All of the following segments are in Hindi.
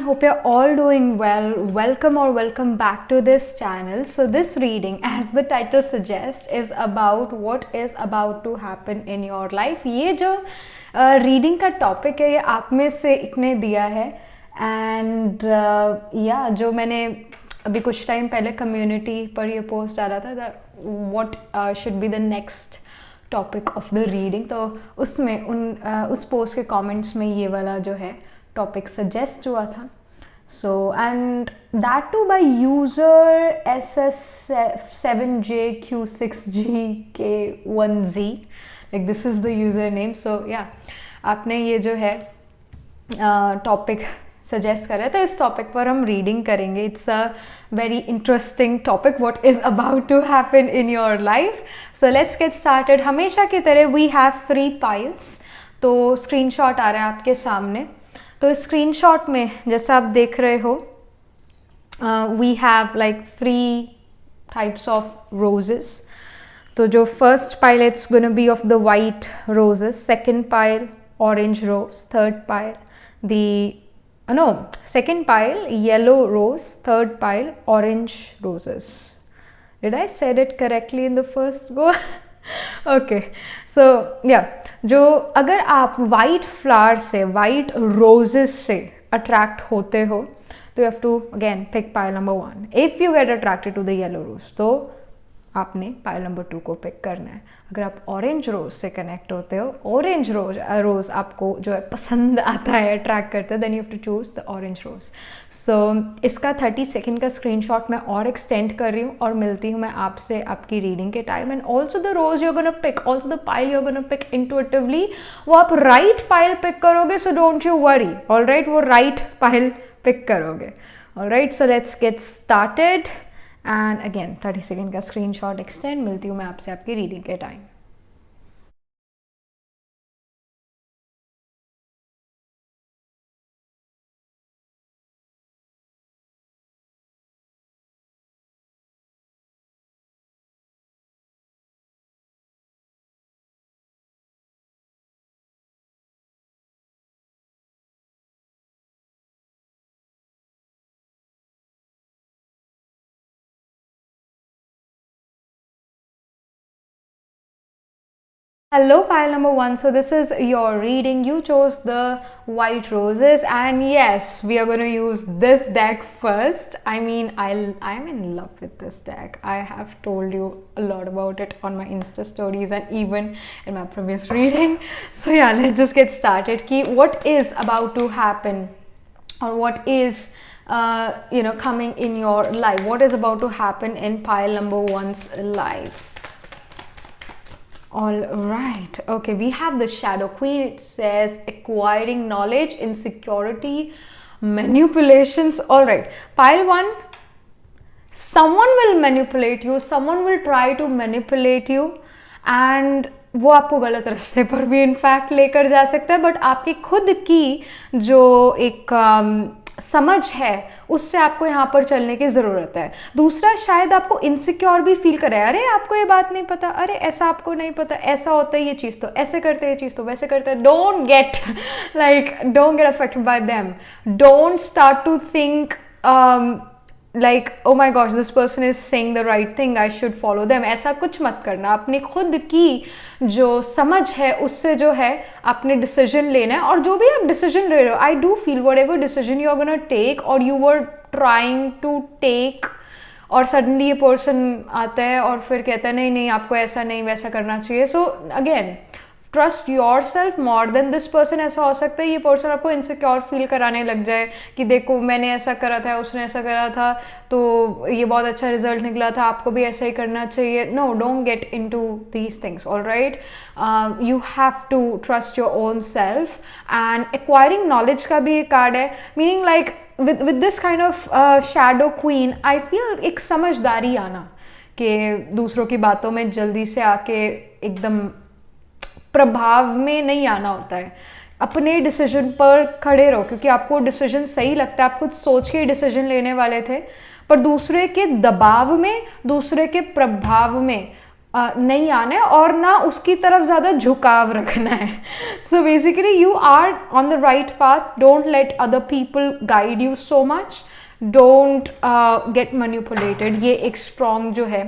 hope you're all doing well. Welcome back to this channel. So this reading, as the title suggests, is about what is about to happen in your life. ये जो reading का topic है, ये आप में से एक ने दिया है and जो मैंने अभी कुछ टाइम पहले community पर ये post डाला था that what should be the next topic of the reading, तो उसमें उस post के comments में ये वाला जो है टॉपिक सजेस्ट हुआ था. So and that to by user SS7JQ6GK1Z, like this is the user name. So या आपने ये जो है टॉपिक सजेस्ट करा, तो इस टॉपिक पर हम रीडिंग करेंगे. It's a very interesting topic, what is about to happen in your life. So let's get started. हमेशा की तरह वी हैव 3 पाइल्स. तो स्क्रीनशॉट आ रहा है आपके सामने. तो स्क्रीनशॉट में जैसा आप देख रहे हो, we have like 3 types of roses. तो जो first pile it's gonna be of the white roses, second pile orange rose, third pile second pile yellow rose, third pile orange roses. Did I said it correctly in the first go? Okay, so yeah, जो अगर आप वाइट फ्लावर से, वाइट रोजेस से अट्रैक्ट होते हो, तो you have to again pick pile number 1. If you get attracted to the yellow rose, तो आपने पाइल नंबर 2 को पिक करना है. अगर आप ऑरेंज रोज से कनेक्ट होते हो, ऑरेंज रोज आपको जो है पसंद आता है, अट्रैक्ट करता है, then you have to choose the orange rose. So इसका 30 सेकेंड का स्क्रीनशॉट मैं और एक्सटेंड कर रही हूँ और मिलती हूँ मैं आपसे आपकी रीडिंग के time. And also the rose you are gonna pick, also the pile you are gonna pick intuitively, वो आप राइट पाइल पिक करोगे. So don't you worry, all right, वो राइट पाइल पिक करोगे. All right, so let's get started. And again 30 second का स्क्रीनशॉट एक्सटेंड. मिलती हूँ मैं आपसे आपकी रीडिंग के time. Hello pile number 1. So this is your reading. You chose the white roses, and yes, we are going to use this deck first. I mean, I'm in love with this deck. I have told you a lot about it on my Insta stories and even in my previous reading. So yeah, let's just get started. What is about to happen, or what is coming in your life? What is about to happen in pile number 1's life? All right, okay, we have the Shadow Queen. It says acquiring knowledge, insecurity, manipulations. All right, pile 1, someone will manipulate you, someone will try to manipulate you, and वो आपको गलत रास्ते पर भी इनफैक्ट लेकर जा सकता है. बट आपकी खुद की जो एक समझ है, उससे आपको यहाँ पर चलने की ज़रूरत है. दूसरा, शायद आपको इनसिक्योर भी फील करे, अरे आपको ये बात नहीं पता, अरे ऐसा आपको नहीं पता, ऐसा होता है ये चीज़, तो ऐसे करते हैं, ये चीज़ तो वैसे करते हैं. Don't get affected by them. Don't start to think like, oh my gosh, this person is saying the right thing, I should follow them. ऐसा कुछ मत करना. अपनी खुद की जो समझ है, उससे जो है आपने डिसीजन लेना है. और जो भी आप डिसीजन ले रहे हो, I do feel whatever decision you are gonna take और you were trying to take, और सडनली ये पर्सन आता है और फिर कहता है नहीं नहीं आपको ऐसा नहीं वैसा करना चाहिए. So again, trust your self more than this person. ऐसा हो सकता है ये पर्सन आपको इनसिक्योर फील कराने लग जाए कि देखो मैंने ऐसा करा था, उसने ऐसा करा था, तो ये बहुत अच्छा रिजल्ट निकला था, आपको भी ऐसा ही करना चाहिए. No, don't get into these things. All right, you have to trust your own self. And acquiring knowledge का भी एक कार्ड है, meaning like with this kind of shadow queen, I feel एक समझदारी आना, कि दूसरों की बातों में जल्दी से आके एकदम प्रभाव में नहीं आना होता है. अपने डिसीजन पर खड़े रहो, क्योंकि आपको डिसीजन सही लगता है, आप खुद सोच के डिसीजन लेने वाले थे, पर दूसरे के दबाव में, दूसरे के प्रभाव में नहीं आना है और ना उसकी तरफ ज़्यादा झुकाव रखना है. So basically you are on the right path. Don't let other people guide you so much. Don't get manipulated. ये एक स्ट्रॉन्ग जो है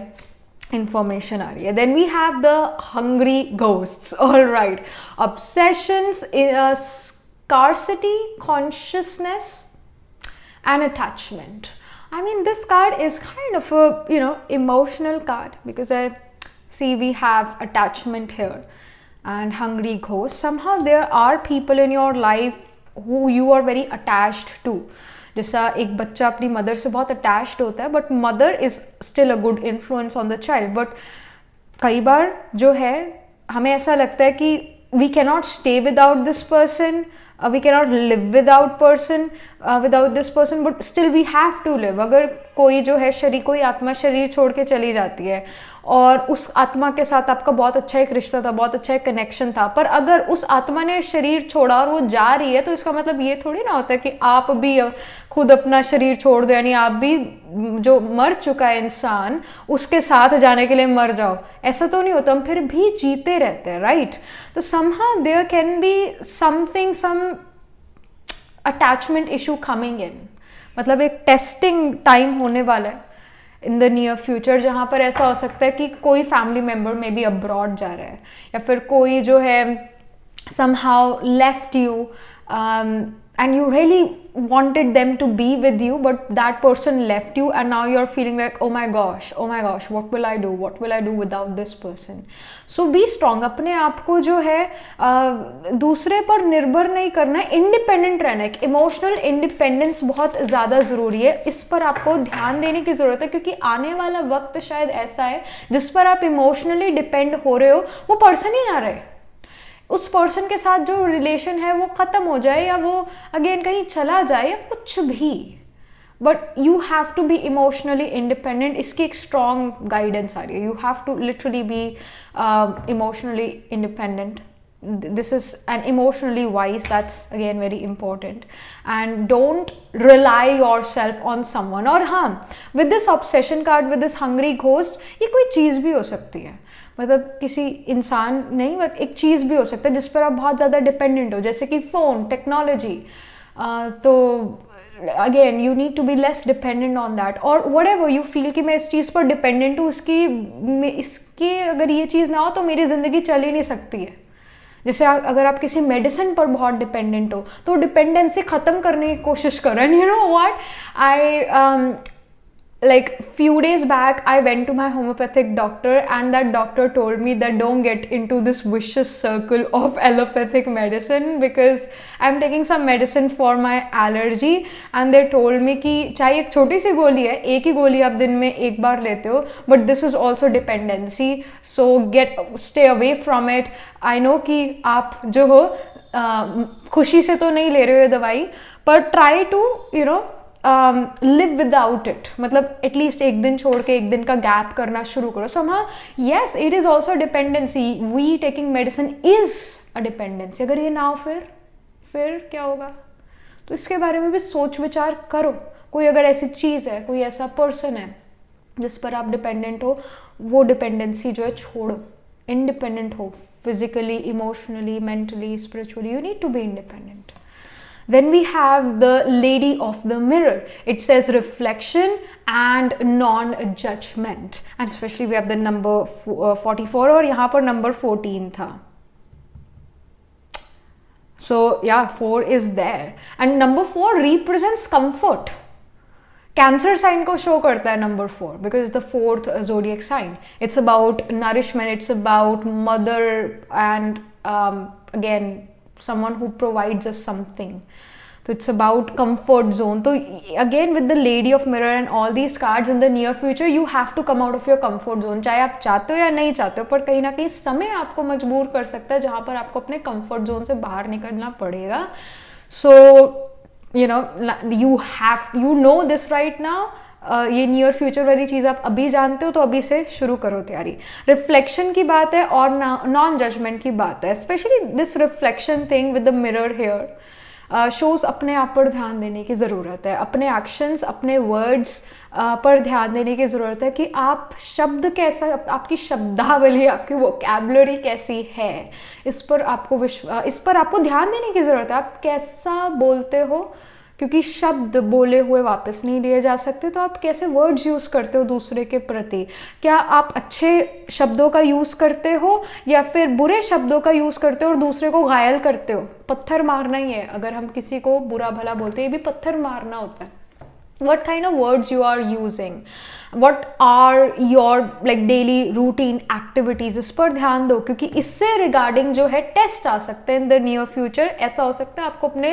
information आ रही है. Then we have the hungry ghosts. All right, obsessions, scarcity consciousness and attachment. I mean, this card is kind of a emotional card, because I see we have attachment here and hungry ghosts. Somehow there are people in your life who you are very attached to. जैसा एक बच्चा अपनी मदर से बहुत अटैच्ड होता है, but mother is still a good influence on the child. But कई बार जो है हमें ऐसा लगता है कि we can not stay without this person, we can not live without this person, but still we have to live. अगर कोई जो है कोई आत्मा शरीर छोड़ के चली जाती है और उस आत्मा के साथ आपका बहुत अच्छा एक रिश्ता था, बहुत अच्छा एक कनेक्शन था, पर अगर उस आत्मा ने शरीर छोड़ा और वो जा रही है, तो इसका मतलब ये थोड़ी ना होता है कि आप भी खुद अपना शरीर छोड़ दो, यानी आप भी जो मर चुका है इंसान उसके साथ जाने के लिए मर जाओ. ऐसा तो नहीं होता. हम फिर भी जीते रहते हैं, राइट? तो somehow there can be something, some attachment issue coming in. मतलब एक टेस्टिंग टाइम होने वाला है इन द नियर फ्यूचर, जहाँ पर ऐसा हो सकता है कि कोई फैमिली मेम्बर में भी अब्रॉड जा रहा है, या फिर कोई जो है somehow left you, and you really wanted them to be with you, but that person left you, and now you're feeling like, oh my gosh, what will I do without this person. So be strong. अपने आप को जो है दूसरे पर निर्भर नहीं करना है, इंडिपेंडेंट रहना है. इमोशनल इंडिपेंडेंस बहुत ज़्यादा ज़रूरी है. इस पर आपको ध्यान देने की ज़रूरत है, क्योंकि आने वाला वक्त शायद ऐसा है जिस पर आप इमोशनली डिपेंड हो रहे हो, वो पर्सन ही ना रहे. उस पर्सन के साथ जो रिलेशन है वो ख़त्म हो जाए, या वो अगेन कहीं चला जाए, या कुछ भी, but you have to be emotionally independent. इसकी एक स्ट्रॉन्ग गाइडेंस आ रही है. You have to literally be emotionally independent. This is and emotionally wise. That's again very important. And don't rely yourself on someone. और हाँ, with this obsession card, with this hungry ghost, ये कोई चीज़ भी हो सकती है. मतलब किसी इंसान नहीं, बट एक चीज़ भी हो सकता है जिस पर आप बहुत ज़्यादा डिपेंडेंट हो, जैसे कि फ़ोन, टेक्नोलॉजी. तो again you need to be less dependent on that. और वट एवर यू फील कि मैं इस चीज़ पर डिपेंडेंट हूँ, इसकी अगर ये चीज़ ना हो तो मेरी ज़िंदगी चल ही नहीं सकती है. जैसे अगर आप किसी मेडिसिन पर बहुत डिपेंडेंट हो, तो डिपेंडेंसी ख़त्म करने की कोशिश करो. And you know what, I like few days back I went to my homeopathic doctor, and that doctor told me that don't get into this vicious circle of allopathic medicine, because I'm taking some medicine for my allergy, and they told me कि चाहे एक छोटी सी गोली है, एक ही गोली आप दिन में एक बार लेते हो, but this is also dependency, so stay away from it. I know कि आप जो हो खुशी से तो नहीं ले रहे हो दवाई, पर try to live without it. मतलब एटलीस्ट एक दिन छोड़ के एक दिन का गैप करना शुरू करो. सो हाँ, yes, it is also dependency. We taking medicine is a dependency. अगर ये ना हो फिर क्या होगा? तो इसके बारे में भी सोच विचार करो. कोई अगर ऐसी चीज़ है, कोई ऐसा पर्सन है जिस पर आप डिपेंडेंट हो, वो डिपेंडेंसी जो है छोड़ो. इंडिपेंडेंट हो, physically, emotionally, mentally, spiritually. You need to be independent. Then we have the Lady of the Mirror. It says reflection and non-judgment. And especially we have the number 44, और यहाँ पर number 14 था. So yeah, 4 is there. And number 4 represents comfort. Cancer sign को show करता है number 4, because it's the 4th zodiac sign. It's about nourishment. It's about mother, and again, someone who provides us something. So it's about comfort zone. So again, with the Lady of Mirror and all these cards, in the near future you have to come out of your comfort zone. चाहे आप चाहते हो या नहीं चाहते हो, पर कहीं ना कहीं समय आपको मजबूर कर सकता है जहाँ पर आपको अपने comfort zone से बाहर निकलना पड़ेगा. So you know this right now. ये नियर फ्यूचर वाली चीज़ आप अभी जानते हो, तो अभी से शुरू करो तैयारी. रिफ्लेक्शन की बात है और नॉन जजमेंट की बात है. Especially this reflection thing with the mirror here shows अपने आप पर ध्यान देने की ज़रूरत है. अपने एक्शंस, अपने वर्ड्स, पर ध्यान देने की ज़रूरत है कि आप शब्द कैसा, आपकी शब्दावली, आपकी वोकैबुलरी कैसी है, इस पर आपको ध्यान देने की ज़रूरत है। आप कैसा बोलते हो, क्योंकि शब्द बोले हुए वापस नहीं लिए जा सकते, तो आप कैसे वर्ड्स यूज़ करते हो दूसरे के प्रति। क्या आप अच्छे शब्दों का यूज़ करते हो या फिर बुरे शब्दों का यूज़ करते हो और दूसरे को घायल करते हो। पत्थर मारना ही है, अगर हम किसी को बुरा भला बोलते हैं, ये भी पत्थर मारना होता है। What kind of words you are using, what are your like daily routine activities, इस पर ध्यान दो, क्योंकि इससे रिगार्डिंग जो है टेस्ट आ सकते हैं इन द नियर फ्यूचर। ऐसा हो सकता है आपको अपने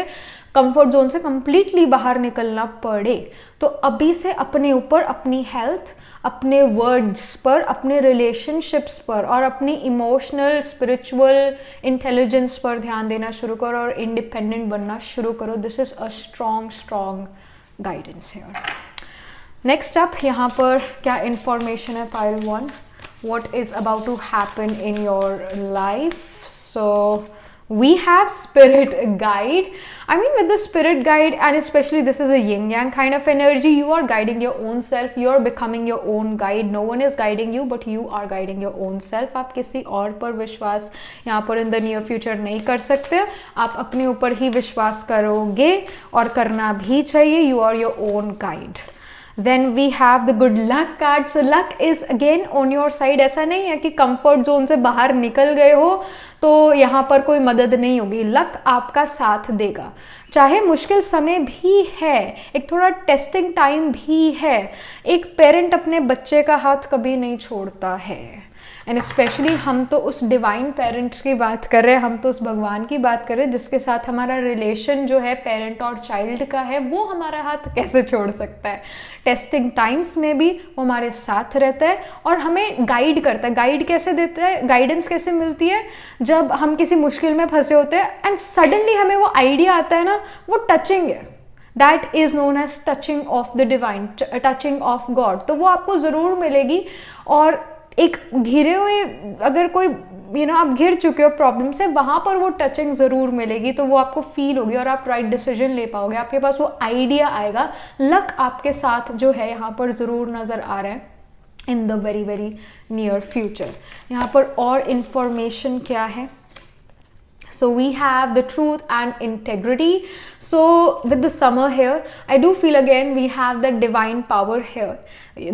कंफर्ट जोन से कंप्लीटली बाहर निकलना पड़े। तो अभी से अपने ऊपर, अपनी हेल्थ, अपने वर्ड्स पर, अपने रिलेशनशिप्स पर और अपनी इमोशनल स्पिरिचुअल इंटेलिजेंस पर ध्यान देना शुरू करो और इंडिपेंडेंट बनना शुरू करो। This is a strong guidance here. Next up, यहाँ पर क्या इंफॉर्मेशन है pile 1, what is about to happen in your life. So we have spirit guide. I mean, with the spirit guide, and especially this is a yin yang kind of energy, you are guiding your own self, you are becoming your own guide. No one is guiding you, but you are guiding your own self. आप किसी और पर विश्वास यहाँ पर in the near future नहीं कर सकते, आप अपने ऊपर ही विश्वास करोगे और करना भी चाहिए। You are your own guide. Then we have the good luck card. So luck is again on your side. ऐसा नहीं है कि कंफर्ट जोन से बाहर निकल गए हो तो यहाँ पर कोई मदद नहीं होगी। लक आपका साथ देगा, चाहे मुश्किल समय भी है, एक थोड़ा टेस्टिंग टाइम भी है। एक पेरेंट अपने बच्चे का हाथ कभी नहीं छोड़ता है, एंड स्पेशली हम तो उस डिवाइन पेरेंट्स की बात कर रहे हैं, हम तो उस भगवान की बात कर रहे हैं जिसके साथ हमारा रिलेशन जो है पेरेंट और चाइल्ड का है, वो हमारा हाथ कैसे छोड़ सकता है। टेस्टिंग टाइम्स में भी वो हमारे साथ रहता है और हमें गाइड करता है। गाइड कैसे देता है, गाइडेंस कैसे मिलती है, जब हम किसी मुश्किल में फंसे होते हैं एंड सडनली हमें वो आइडिया आता है ना, वो टचिंग है। That is known as touching of the divine, touching of God. तो वो आपको ज़रूर मिलेगी और एक घिरे हुए, अगर कोई आप घिर चुके हो प्रॉब्लम से, वहाँ पर वो टचिंग ज़रूर मिलेगी, तो वो आपको फील होगी और आप राइट डिसीजन ले पाओगे, आपके पास वो आइडिया आएगा। लक आपके साथ जो है यहाँ पर ज़रूर नज़र आ रहा है in the very very near future. यहाँ पर और इंफॉर्मेशन क्या है। So we have the truth and integrity. So with the summer here, I do feel again we have the divine power here.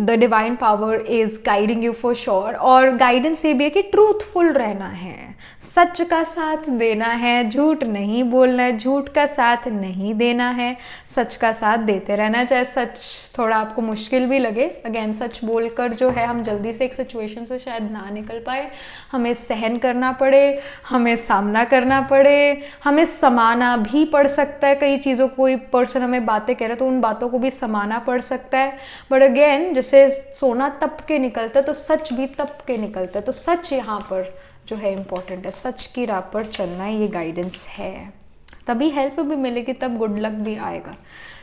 The divine power is guiding you for sure. और guidance ये भी है कि truthful रहना है, सच का साथ देना है, झूठ नहीं बोलना है, झूठ का साथ नहीं देना है, सच का साथ देते रहना। चाहे सच थोड़ा आपको मुश्किल भी लगे, अगेन सच बोलकर जो है हम जल्दी से एक सिचुएशन से शायद ना निकल पाए, हमें सहन करना पड़े, हमें सामना करना पड़े, हमें समाना भी पड़ सकता है। कई चीज़ों, कोई पर्सन हमें बातें कह रहे तो उन बातों को भी समाना पड़ सकता है। बट अगेन जैसे सोना तप के निकलता है तो सच भी तप के निकलता है, तो सच यहाँ पर जो है इम्पोर्टेंट है, सच की राह पर चलना, ये गाइडेंस है। तभी हेल्प भी मिलेगी, तब गुड लक भी आएगा।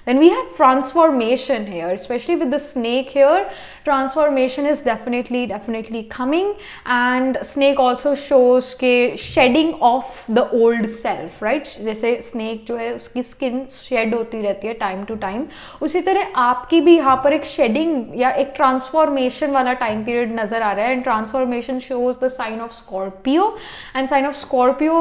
Then we have transformation here, especially with the snake here. Transformation is definitely coming, and snake also shows के shedding of the old self, right? जैसे snake जो है उसकी skin shed होती रहती है time to time, उसी तरह आपकी भी यहाँ पर एक shedding या एक transformation वाला time period नजर आ रहा है। And transformation shows the sign of Scorpio, and sign of Scorpio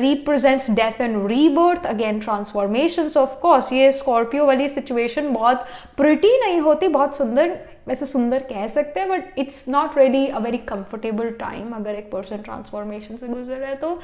represents death and rebirth. Again transformation, so of course ये स्कॉर्पियो वाली सिचुएशन बहुत प्रिटी नहीं होती, बहुत सुंदर, वैसे सुंदर कह सकते हैं, but it's not really a very comfortable time अगर एक पर्सन ट्रांसफॉर्मेशन से गुजर रहा है तो।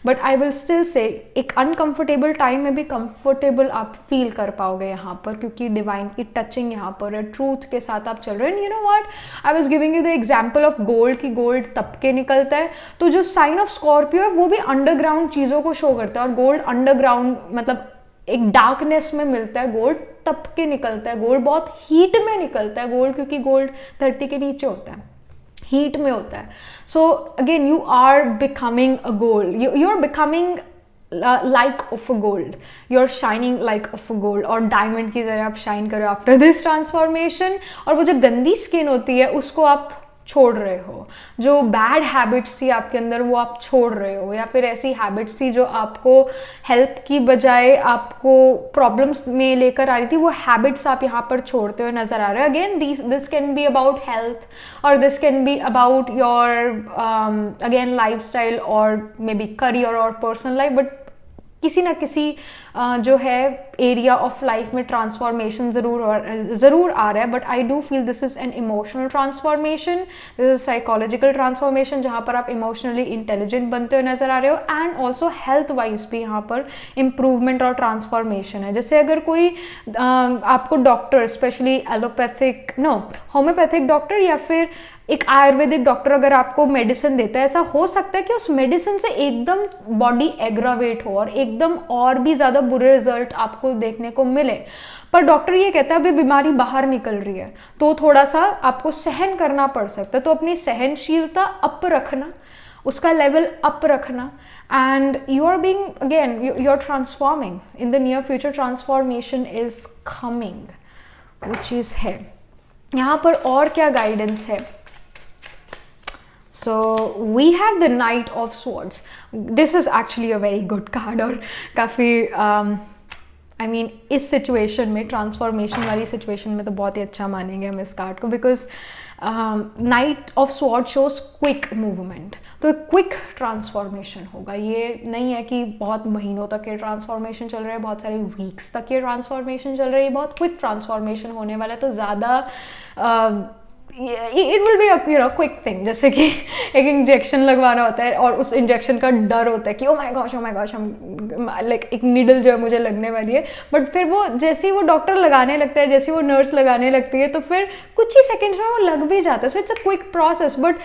But I will still say एक अनकंफर्टेबल टाइम में भी कंफर्टेबल आप फील कर पाओगे यहाँ पर, क्योंकि डिवाइन की टचिंग यहाँ पर है, ट्रूथ के साथ आप चल रहे हैं। You know what, I was giving you the example of gold, की गोल्ड तप के निकलता है, तो जो साइन ऑफ स्कॉर्पियो है वो भी अंडरग्राउंड चीज़ों को शो करता है, और गोल्ड अंडरग्राउंड मतलब एक डार्कनेस में मिलता है, गोल्ड तप के निकलता है, गोल्ड बहुत हीट में निकलता है गोल्ड, क्योंकि गोल्ड धरती के नीचे होता है, हीट में होता है। So again you are becoming a gold, you are becoming like of a gold, you are shining like of a gold, और डायमंड की तरह आप शाइन करो आफ्टर दिस ट्रांसफॉर्मेशन। और वो जो गंदी स्किन होती है उसको आप छोड़ रहे हो, जो बैड हैबिट्स थी आपके अंदर वो आप छोड़ रहे हो, या फिर ऐसी हैबिट्स थी जो आपको हेल्प की बजाय आपको प्रॉब्लम्स में लेकर आ रही थी, वो हैबिट्स आप यहाँ पर छोड़ते हुए नजर आ रहे हो. Again this can be about health, और this can be about your again lifestyle, और मे बी करियर और पर्सनल लाइफ, बट किसी ना किसी जो है एरिया ऑफ लाइफ में ट्रांसफॉर्मेशन ज़रूर आ रहा है. But I do feel this is an emotional transformation, this is psychological transformation, जहाँ पर आप इमोशनली इंटेलिजेंट बनते हुए नजर आ रहे हो, एंड ऑल्सो हेल्थ वाइज भी यहाँ पर इम्प्रूवमेंट और ट्रांसफॉर्मेशन है. जैसे अगर कोई आपको doctor, specially allopathic homeopathic doctor या फिर एक आयुर्वेदिक डॉक्टर अगर आपको मेडिसिन देता है, ऐसा हो सकता है कि उस मेडिसिन से एकदम बॉडी एग्रावेट हो और एकदम और भी ज़्यादा बुरे रिजल्ट आपको देखने को मिले, पर डॉक्टर ये कहता है अभी बीमारी बाहर निकल रही है, तो थोड़ा सा आपको सहन करना पड़ सकता है. तो अपनी सहनशीलता अप रखना, उसका लेवल अप रखना, and you are being again you are transforming in the near future. Transformation is coming, वो चीज़ है. यहाँ पर और क्या गाइडेंस है? So we have the Knight of Swords. This is actually a very good card, और काफ़ी I mean इस सिचुएशन में, ट्रांसफॉर्मेशन वाली सिचुएशन में तो बहुत ही अच्छा मानेंगे हम इस कार्ड को, because night of sword shows quick movement. तो क्विक ट्रांसफॉर्मेशन होगा. ये नहीं है कि बहुत महीनों तक ये ट्रांसफॉर्मेशन चल रहा है, बहुत सारे वीक्स तक ये ट्रांसफॉर्मेशन चल रही है, बहुत क्विक ट्रांसफॉर्मेशन होने वाला है. तो ज़्यादा it will be a quick thing. जैसे कि एक इंजेक्शन लगवाना होता है और उस इंजेक्शन का डर होता है कि ओ माय गॉश हम लाइक एक नीडल जो है मुझे लगने वाली है, बट फिर वो जैसे ही वो डॉक्टर लगाने लगता है, जैसे ही वो नर्स लगाने लगती है, तो फिर कुछ ही सेकेंड्स में वो लग भी जाता है. So it's a quick process, but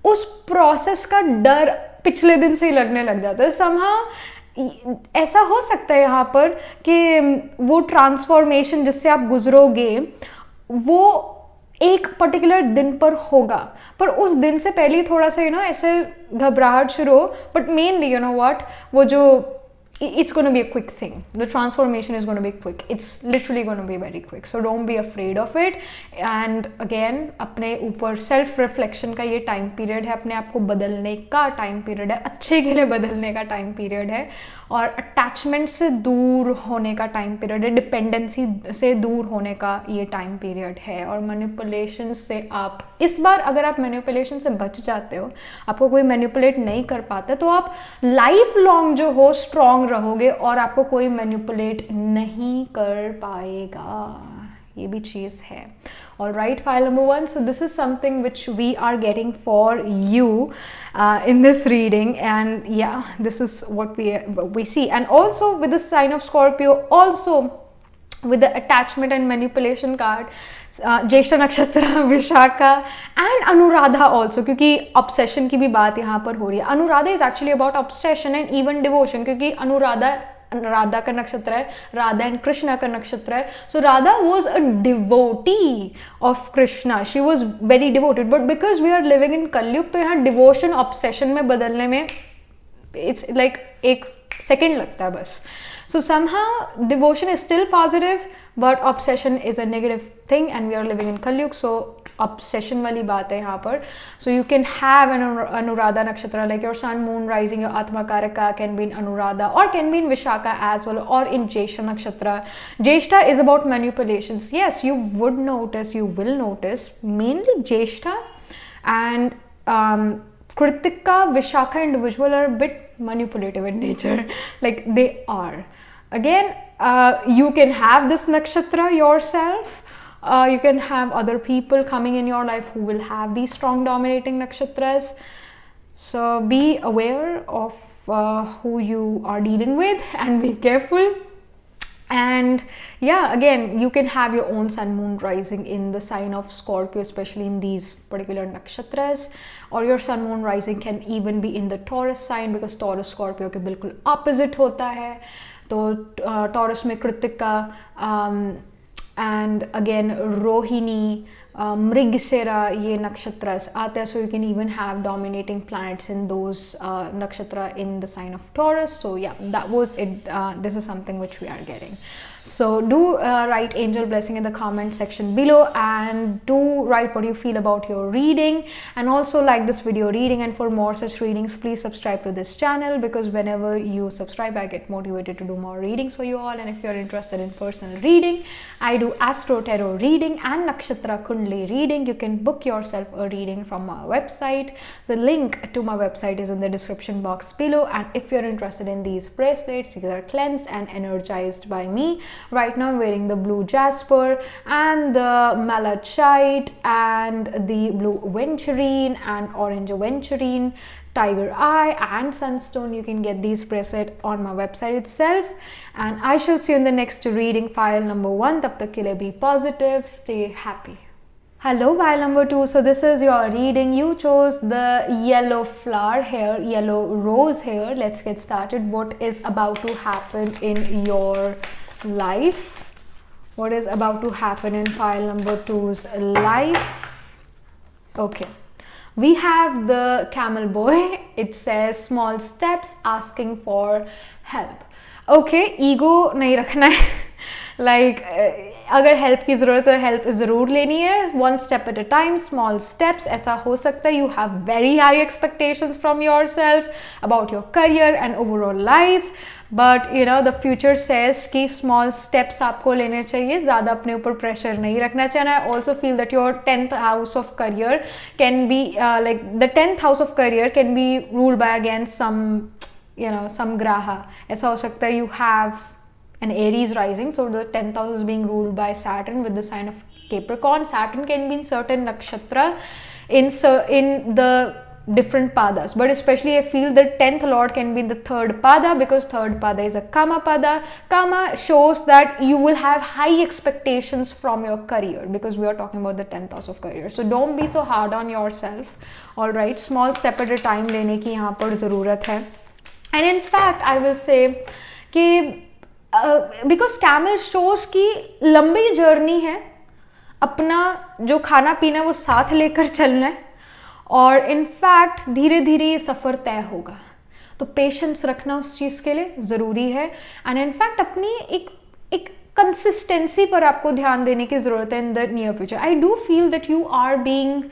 उस प्रोसेस का डर पिछले दिन से ही लगने लग जाता है. समहाउ ऐसा हो सकता है यहाँ पर कि वो ट्रांसफॉर्मेशन जिससे आप गुजरोगे वो एक पर्टिकुलर दिन पर होगा, पर उस दिन से पहले ही थोड़ा सा ऐसे घबराहट शुरू हो. बट मेनली व्हाट, वो जो it's going to be a quick thing. The transformation is going to be quick. It's literally going to be very quick. So don't be afraid of it. And again, अपने ऊपर सेल्फ रिफ्लेक्शन का ये टाइम पीरियड है, अपने आप को बदलने का टाइम पीरियड है, अच्छे के लिए बदलने का टाइम पीरियड है, और अटैचमेंट से दूर होने का टाइम पीरियड है, डिपेंडेंसी से दूर होने का ये टाइम पीरियड है. और मैनिपुलेशन से आप इस बार अगर आप मैनिपुलेशन से बच जाते हो, आपको कोई मैनिपुलेट नहीं कर पाता, तो आप लाइफ लॉन्ग जो हो स्ट्रॉन्ग रहोगे और आपको कोई मैनिपुलेट नहीं कर पाएगा. ये भी चीज़ है. Alright, file number 1. So this is something which we are getting for you in this reading, and yeah, this is what we see. And also with the sign of Scorpio, also with the attachment and manipulation card, ज्येष्ठा नक्षत्र, विशाखा एंड अनुराधा ऑल्सो, क्योंकि ऑब्सेशन की भी बात यहाँ पर हो रही है. Anuradha is actually about obsession and even devotion, क्योंकि अनुराधा राधा का नक्षत्र है, राधा एंड कृष्णा का नक्षत्र है. So Radha was a devotee of Krishna, she was very devoted, but because we are living in Kalyug, तो यहाँ डिवोशन ऑब्सेशन में बदलने में इट्स लाइक एक सेकेंड लगता है बस. So somehow devotion is still positive, but obsession is a negative thing, and we are living in Kalyug, so obsession वाली बात है यहाँ पर. So you can have an Anuradha nakshatra, like your sun, moon, rising, your Atma Karaka can be in Anuradha or can be in Vishaka as well, or in Jyeshtha nakshatra. Jyeshtha is about manipulations. Yes, you would notice, you will notice mainly Jyeshtha and Kritika, Vishaka individual are a bit manipulative in nature, like they are. Again, you can have this nakshatra yourself, you can have other people coming in your life who will have these strong dominating nakshatras. So be aware of who you are dealing with and be careful. And yeah, again, you can have your own sun, moon, rising in the sign of Scorpio, especially in these particular nakshatras, or your sun, moon, rising can even be in the Taurus sign, because Taurus Scorpio के बिल्कुल opposite होता है. तो Taurus में Kritika and again Rohini, Mrigasira ye nakshatras aate hai, so you can even have dominating planets in those nakshatra in the sign of Taurus. So yeah, that was it. This is something which we are getting. So do write angel blessing in the comment section below, and do write what you feel about your reading, and also like this video reading. And for more such readings, please subscribe to this channel, because whenever you subscribe I get motivated to do more readings for you all. And if you're interested in personal reading, I do astro tarot reading and nakshatra kundli reading. You can book yourself a reading from my website. The link to my website is in the description box below. And if you're interested in these bracelets, these are cleansed and energized by me. Right now I'm wearing the blue jasper and the malachite and the blue aventurine and orange aventurine, tiger eye and sunstone. You can get these bracelets on my website itself. And I shall see you in the next reading, pile number 1. Tab tak ke liye be positive, stay happy. Hello, pile number 2. So this is your reading. You chose the yellow flower here, yellow rose here. Let's get started. What is about to happen in your life? What is about to happen in pile number 2's life? Okay, we have the camel boy. It says small steps, asking for help. Okay, ego nahi rakhna hai. Like अगर हेल्प की ज़रूरत है, हेल्प ज़रूर लेनी है. One step at a time, small steps. ऐसा हो सकता है you have very high expectations from your self about your career and overall life, but you know the future says कि स्मॉल स्टेप्स आपको लेने चाहिए, ज़्यादा अपने ऊपर प्रेशर नहीं रखना चाहिए. I also feel that your 10th house of career can be like the 10th house of career can be ruled by against some ग्रह. ऐसा हो सकता है you have an Aries rising, so the 10th house is being ruled by Saturn with the sign of Capricorn. Saturn can be in certain nakshatra in the different padas, but especially I feel the 10th lord can be in the 3rd pada, because 3rd pada is a kama pada. Kama shows that you will have high expectations from your career, because we are talking about the 10th house of career. So don't be so hard on yourself. All right, small step at a time लेने की यहाँ पर ज़रूरत है. And in fact I will say कि बिकॉज कैमल शोज की लंबी जर्नी है, अपना जो खाना पीना वो साथ लेकर चलना है, और इनफैक्ट धीरे धीरे ये सफ़र तय होगा. तो पेशेंस रखना उस चीज़ के लिए ज़रूरी है. एंड इनफैक्ट अपनी एक कंसिस्टेंसी पर आपको ध्यान देने की ज़रूरत है in the near future. I do feel that you are being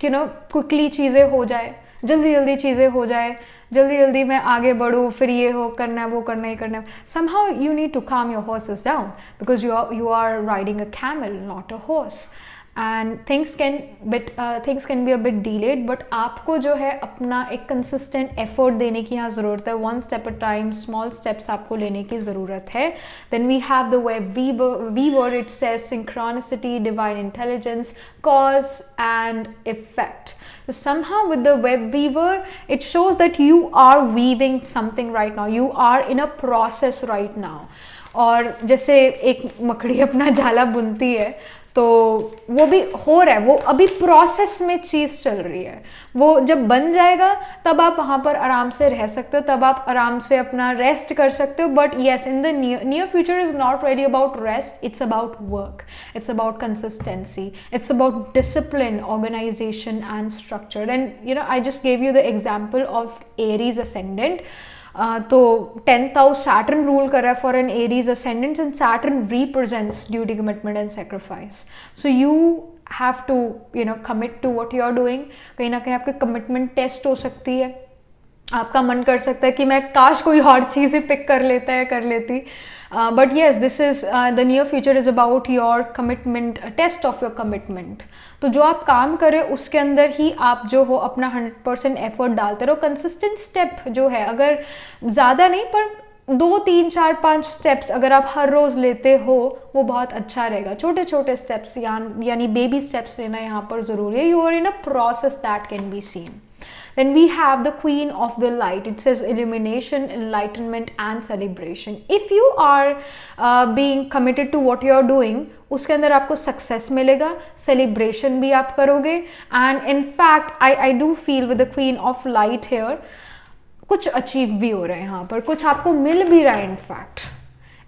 quickly चीज़ें हो जाए, जल्दी जल्दी चीज़ें हो जाए, जल्दी जल्दी मैं आगे बढ़ूँ, फिर ये हो करना है, वो करना है, ये करना है. somehow you need to calm your horses down, because you are riding a camel, not a horse, and things can be a bit delayed, but आपको जो है अपना एक consistent effort देने की यहाँ ज़रूरत है. one step at a time, small steps आपको लेने की ज़रूरत है. Then we have the web weaver. It says synchronicity, divine intelligence, cause and effect. So somehow with the web weaver, it shows that you are weaving something right now. You are in a process right now. और जैसे एक मकड़ी अपना जाला बुनती है, तो वो भी हो रहा है, वो अभी प्रोसेस में चीज़ चल रही है. वो जब बन जाएगा तब आप वहाँ पर आराम से रह सकते हो, तब आप आराम से अपना रेस्ट कर सकते हो. But yes, in the near future is not really about rest, it's about work, it's about consistency, it's about discipline, organisation and structure. And you know I just gave you the example of Aries ascendant. तो 10th हाउस सैटर्न रूल कर रहा है for an Aries ascendant, and Saturn represents duty, commitment and sacrifice. So you have to commit to what you are doing. कहीं ना कहीं आपकी कमिटमेंट टेस्ट हो सकती है. आपका मन कर सकता है कि मैं काश कोई और चीज़ ही पिक कर लेता है, कर लेती. But yes, this is the near future is about your commitment, test of your commitment. तो जो आप काम करें उसके अंदर ही आप जो हो अपना 100% एफर्ट डालते रहो. कंसिस्टेंट स्टेप जो है, अगर ज़्यादा नहीं पर 2, 3, 4, 5 स्टेप्स अगर आप हर रोज़ लेते हो, वो बहुत अच्छा रहेगा. छोटे छोटे स्टेप्स यानी बेबी स्टेप्स लेना यहाँ पर ज़रूरी है. You are in a process that can be seen. Then we have the queen of the light. It says illumination, enlightenment and celebration. If you are being committed to what you are doing, उसके अंदर आपको सक्सेस मिलेगा, सेलिब्रेशन भी आप करोगे. And in fact I do feel with the queen of light here कुछ अचीव भी हो रहा है यहाँ पर, कुछ आपको मिल भी रहा है. इनफैक्ट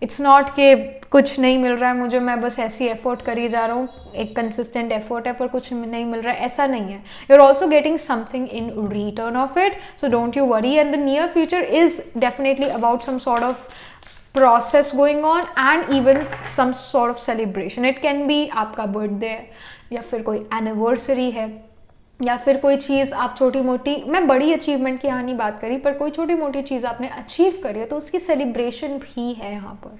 इट्स नॉट कि कुछ नहीं मिल रहा है मुझे, मैं बस ऐसी एफर्ट करी जा रहा हूँ, एक कंसिस्टेंट एफर्ट है पर कुछ नहीं मिल रहा है, ऐसा नहीं है. You are also getting something in return of it, so don't you worry. And the near future is definitely about some sort of process going on and even some sort of celebration. It can be आपका बर्थडे है या फिर कोई एनिवर्सरी है या फिर कोई चीज़ आप छोटी मोटी, मैं बड़ी अचीवमेंट की यहाँ नहीं बात करी, पर कोई छोटी मोटी चीज़ आपने अचीव करी है तो उसकी सेलिब्रेशन भी है यहाँ पर.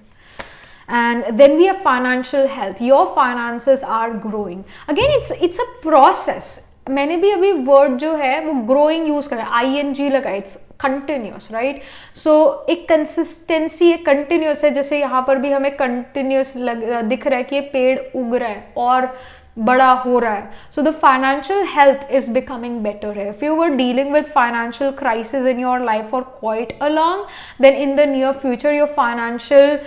And then we have financial health. Your finances are growing. Again, it's a process. मैंने भी अभी वर्ड जो है वो ग्रोइंग यूज करा, ING लगा, इट्स कंटिन्यूस, राइट. सो एक कंसिस्टेंसी, एक कंटिन्यूस है. जैसे यहाँ पर भी हमें कंटिन्यूस दिख रहा है कि ये पेड़ उग रहा है और बड़ा हो रहा है. So the financial health is becoming better है. If you were dealing with financial crisis in your life for quite a long, then in the near future your financial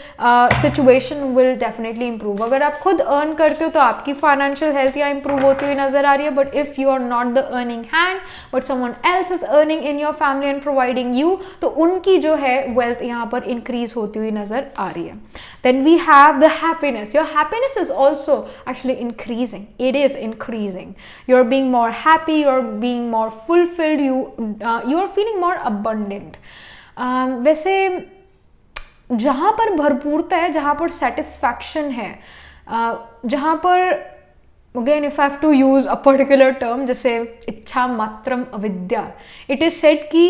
situation will definitely improve. अगर आप खुद अर्न करते हो तो आपकी फाइनेंशियल हेल्थ यहाँ इंप्रूव होती हुई नजर आ रही है. But if you are not the earning hand but someone else is earning in your family and providing you, तो उनकी जो है वेल्थ यहाँ पर इंक्रीज होती हुई नजर आ रही है. Then we have the happiness. Your happiness is also actually increasing. It is increasing. You're being more happy, you're being more fulfilled, you're feeling more abundant. वैसे जहाँ पर भरपूरता है, जहाँ पर satisfaction है, जहाँ पर again if I have to use a particular term जैसे इच्छा मात्रम अविद्या, it is said कि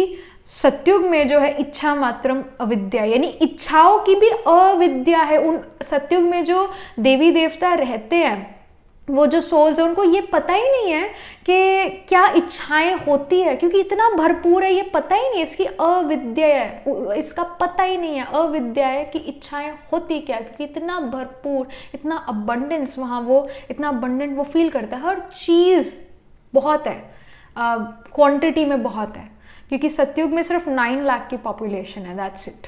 सत्युग में जो है इच्छा मात्रम अविद्या, यानी इच्छाओं की भी अविद्या है. उन सत्युग में जो देवी देवता रहते हैं, वो जो सोल्स है, उनको ये पता ही नहीं है कि क्या इच्छाएं होती है, क्योंकि इतना भरपूर है, ये पता ही नहीं है. इसकी अविद्या है, इसका पता ही नहीं है, अविद्या है कि इच्छाएं होती क्या, क्योंकि इतना भरपूर, इतना अबंडेंस वहाँ, वो इतना अबंडेंट वो फील करता है. हर चीज़ बहुत है, क्वांटिटी में बहुत है, क्योंकि सतयुग में सिर्फ 9 लाख की पॉपुलेशन है, दैट्स इट,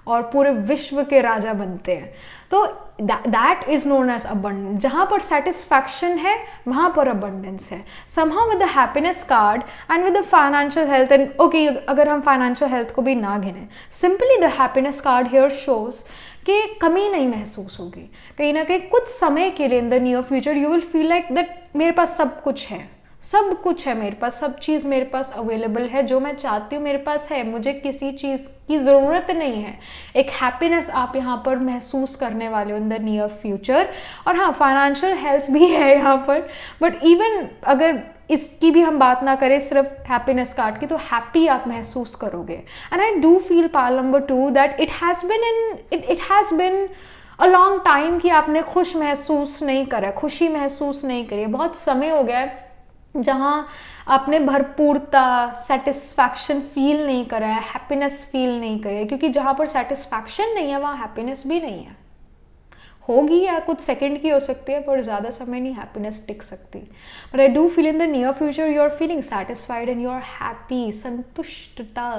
और पूरे विश्व के राजा बनते हैं. तो that is known as abundance. जहाँ पर सेटिस्फैक्शन है वहाँ पर अबंडेंस है. Somehow with the happiness card and with the financial health, and okay अगर हम फाइनेंशियल हेल्थ को भी ना गिने, simply the happiness card here shows कि कमी नहीं महसूस होगी. कहीं ना कहीं कुछ समय के लिए इन the near future you will feel like that मेरे पास सब कुछ है, सब कुछ है मेरे पास, सब चीज़ मेरे पास अवेलेबल है, जो मैं चाहती हूँ मेरे पास है, मुझे किसी चीज़ की ज़रूरत नहीं है. एक हैप्पीनेस आप यहाँ पर महसूस करने वाले हो इन द नियर फ्यूचर. और हाँ, फाइनेंशियल हेल्थ भी है यहाँ पर, बट इवन अगर इसकी भी हम बात ना करें, सिर्फ हैप्पीनेस कार्ड की, तो हैप्पी आप महसूस करोगे. And I do feel part number 2 that it has been a long time कि आपने खुश महसूस नहीं करा, खुशी महसूस नहीं करी. बहुत समय हो गया है जहाँ आपने भरपूरता, सेटिस्फैक्शन फील नहीं करा है, हैप्पीनेस फील नहीं करी है, क्योंकि जहाँ पर सेटिस्फैक्शन नहीं है वहाँ हैप्पीनेस भी नहीं है. होगी या कुछ सेकंड की हो सकती है, पर ज़्यादा समय नहीं हैप्पीनेस टिक सकती. But I do feel in the near future you are feeling satisfied and you are happy. संतुष्टता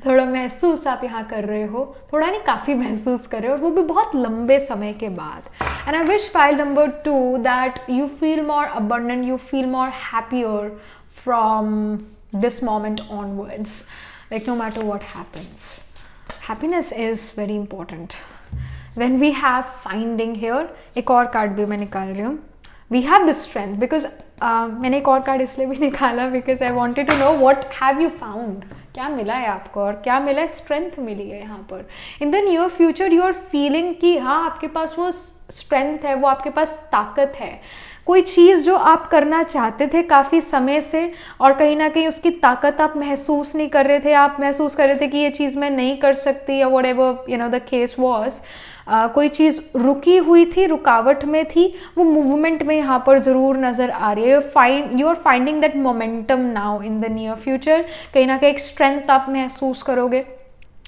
थोड़ा महसूस आप यहाँ कर रहे हो, थोड़ा नहीं काफ़ी महसूस कर रहे हो, और वो भी बहुत लंबे समय के बाद. And I wish pile number 2 that you feel more abundant, you feel more happier from this moment onwards, like no matter what happens. Happiness is very important. When we have finding here, एक और कार्ड भी मैं निकाल रही हूँ. We have the strength because मैंने एक और कार्ड इसलिए भी निकाला because I wanted to know what have you found. क्या मिला है आपको, और क्या मिला है, स्ट्रेंथ मिली है यहाँ पर. In the near future you are feeling कि हाँ आपके पास वो स्ट्रेंथ है, वो आपके पास ताकत है. कोई चीज़ जो आप करना चाहते थे काफ़ी समय से और कहीं ना कहीं उसकी ताकत आप महसूस नहीं कर रहे थे, आप महसूस कर रहे थे कि ये चीज़ मैं नहीं कर सकती, या what ever you know the case was. कोई चीज़ रुकी हुई थी, रुकावट में थी, वो मूवमेंट में यहाँ पर ज़रूर नज़र आ रही है. You are finding that momentum now in the near future. कहीं ना कहीं एक स्ट्रेंथ आप महसूस करोगे.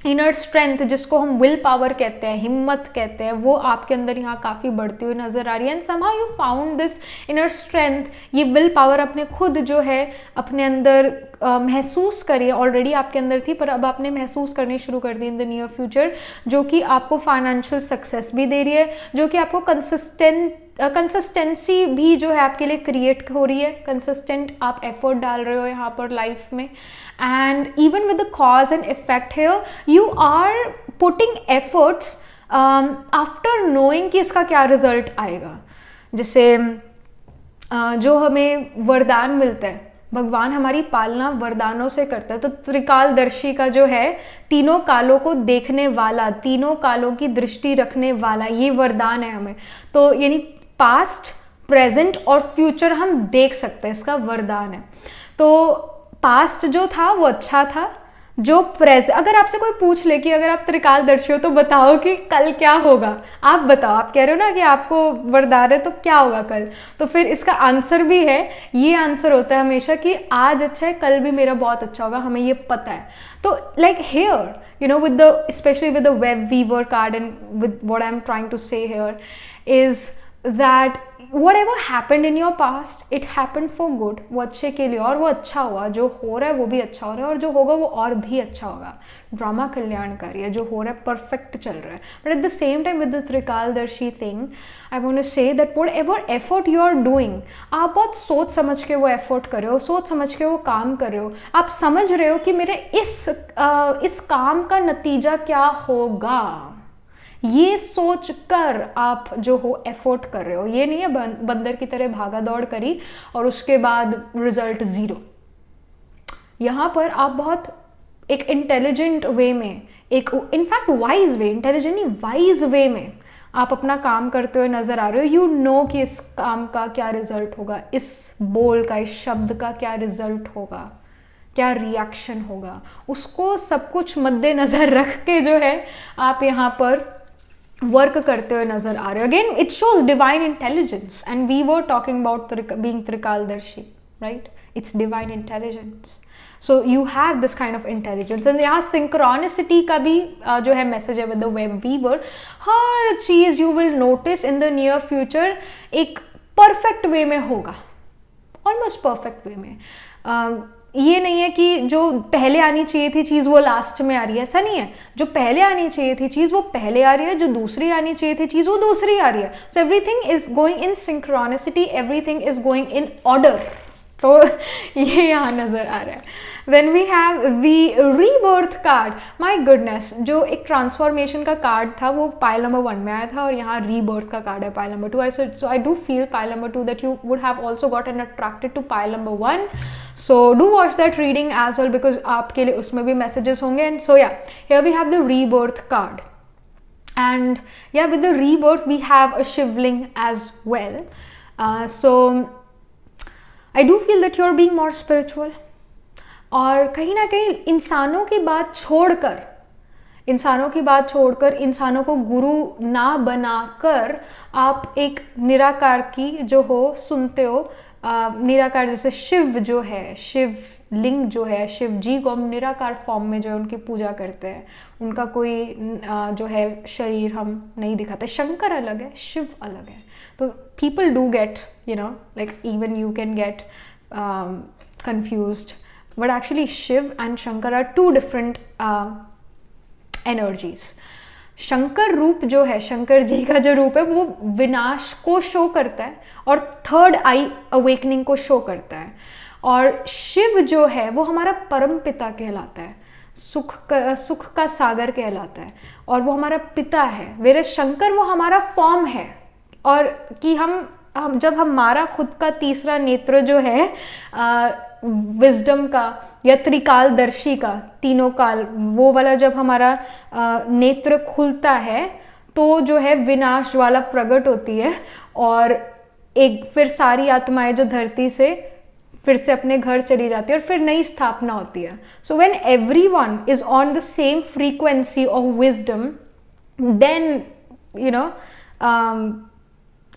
इनर स्ट्रेंथ जिसको हम विल पावर कहते हैं, हिम्मत कहते हैं, वो आपके अंदर यहाँ काफ़ी बढ़ती हुई नज़र आ रही है. And somehow you found this inner strength. ये विल पावर अपने खुद जो है अपने अंदर महसूस करिए, ऑलरेडी आपके अंदर थी पर अब आपने महसूस करनी शुरू कर दी इन द नियर फ्यूचर, जो कि आपको फाइनेंशियल सक्सेस भी दे रही है, जो कि आपको कंसिस्टेंसी भी जो है आपके लिए क्रिएट हो रही है. कंसिस्टेंट आप एफर्ट डाल रहे हो यहाँ पर लाइफ में. And even with the cause and effect here you are putting efforts after knowing कि इसका क्या रिजल्ट आएगा, जैसे जो हमें वरदान मिलता है, भगवान हमारी पालना वरदानों से करता है। तो त्रिकालदर्शी का जो है, तीनों कालों को देखने वाला, तीनों कालों की दृष्टि रखने वाला, ये वरदान है हमें। तो यानी पास्ट, प्रेजेंट और फ्यूचर हम देख सकते हैं, इसका वरदान है। तो पास्ट जो था वो अच्छा था, जो प्रेजेंट, अगर आपसे कोई पूछ ले कि अगर आप त्रिकालदर्शी हो तो बताओ कि कल क्या होगा, आप बताओ, आप कह रहे हो ना कि आपको वरदान है तो क्या होगा कल, तो फिर इसका आंसर भी है, ये आंसर होता है हमेशा कि आज अच्छा है, कल भी मेरा बहुत अच्छा होगा, हमें ये पता है। तो like here, you know, with the, especially with the web weaver card, and with what I'm trying to say here is that whatever happened in your past, it happened for good, वो अच्छे के लिए, और वो अच्छा हुआ, जो हो रहा है वो भी अच्छा हो रहा है, और जो होगा वो और भी अच्छा होगा। ड्रामा कल्याणकारी है, जो हो रहा है परफेक्ट चल रहा है। But at the same time with the त्रिकालदर्शी thing, I want to say that whatever effort you are doing, आप बहुत सोच समझ के वो एफर्ट कर रहे हो, सोच समझ के वो काम कर रहे हो, आप समझ रहे हो कि मेरे इस काम का नतीजा क्या होगा, ये सोच कर आप जो हो एफर्ट कर रहे हो। ये नहीं है बंदर की तरह भागा दौड़ करी और उसके बाद रिजल्ट जीरो। यहाँ पर आप बहुत एक इंटेलिजेंट वे में, एक इनफैक्ट वाइज वे, इंटेलिजेंट नहीं वाइज वे में आप अपना काम करते हुए नजर आ रहे हो। यू नो कि इस काम का क्या रिजल्ट होगा, इस बोल का, इस शब्द का क्या रिजल्ट होगा, क्या रिएक्शन होगा, उसको सब कुछ मद्देनजर रख के जो है आप यहाँ पर वर्क करते हुए नजर आ रहे हो। Again it shows divine intelligence, and we were talking about being त्रिकालदर्शी, right? It's divine intelligence, so you have this kind of intelligence. And यहाँ सिंक्रोनिसिटी का भी जो है मैसेज है विद द वेब वीवर। हर चीज you will notice in the near future एक परफेक्ट वे में होगा, ऑलमोस्ट परफेक्ट वे में। ये नहीं है कि जो पहले आनी चाहिए थी चीज़ वो लास्ट में आ रही है, ऐसा नहीं है। जो पहले आनी चाहिए थी चीज़ वो पहले आ रही है, जो दूसरी आनी चाहिए थी चीज़ वो दूसरी आ रही है। So everything is going in synchronicity, everything is going in order. तो ये यहाँ नजर आ रहा है। Then we have the rebirth card. My goodness, जो एक ट्रांसफॉर्मेशन का कार्ड था वो पाइल नंबर 1 में आया था, और यहाँ rebirth का कार्ड है pile number 2. So I do feel pile number 2 that you would have also gotten attracted to pile number 1. So do watch that reading as well, because आपके लिए उसमें भी messages होंगे. And so yeah, here we have the rebirth card. And yeah, with the rebirth we have a shivling as well. So I do feel that you're being more spiritual. और कहीं ना कहीं इंसानों की बात छोड़कर, इंसानों को गुरु ना बनाकर आप एक निराकार की जो हो सुनते हो। निराकार जैसे शिव जो है, शिव लिंग जो है, शिव जी को हम निराकार फॉर्म में जो है उनकी पूजा करते हैं। उनका कोई जो है शरीर हम नहीं दिखाते। शंकर अलग है, शिव अलग है। तो people do get, you know, like even you can get confused, but actually Shiv and Shankar are two different energies. Shankar रूप जो है, शंकर जी का जो रूप है वो विनाश को शो करता है और थर्ड आई अवेकनिंग को शो करता है। और शिव जो है वो हमारा परम पिता कहलाता है, सुख का सागर कहलाता है, और वो हमारा पिता है। वेरे शंकर वो हमारा फॉर्म है, और कि हम जब हमारा खुद का तीसरा नेत्र जो है विजडम का या त्रिकालदर्शी का, तीनों काल, वो वाला जब हमारा नेत्र खुलता है तो जो है विनाश ज्वाला प्रकट होती है, और एक फिर सारी आत्माएं जो धरती से फिर से अपने घर चली जाती है और फिर नई स्थापना होती है। So when everyone is on the same frequency of wisdom, then you know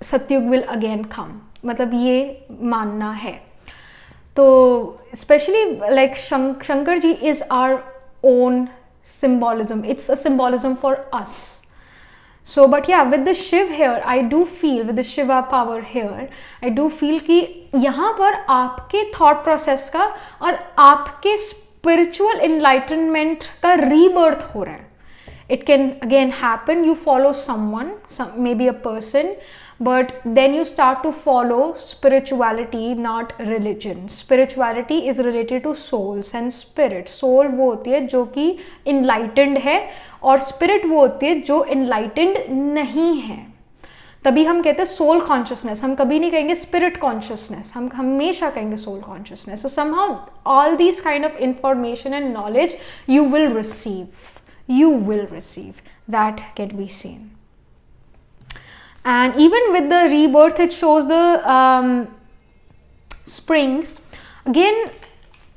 Satyug will again come, मतलब ये मानना है। तो specially like Shankar ji is our own symbolism, it's a symbolism for us. So but yeah, with the Shiv here, I do feel, with the Shiva power here, I do feel कि यहाँ पर आपके thought process का और आपके spiritual enlightenment का rebirth हो रहा है। It can again happen, you follow someone, maybe a person, but then you start to follow spirituality, not religion. Spirituality is related to souls and spirit. Soul वो होती है जो कि enlightened है, और spirit वो होती है जो enlightened नहीं है. तभी हम कहते हैं सोल कॉन्शियसनेस, हम कभी नहीं कहेंगे स्पिरिट कॉन्शियसनेस, हम हमेशा कहेंगे soul consciousness. So somehow all these kind of information and knowledge you will receive that can be seen. And even with the rebirth, it shows the spring again.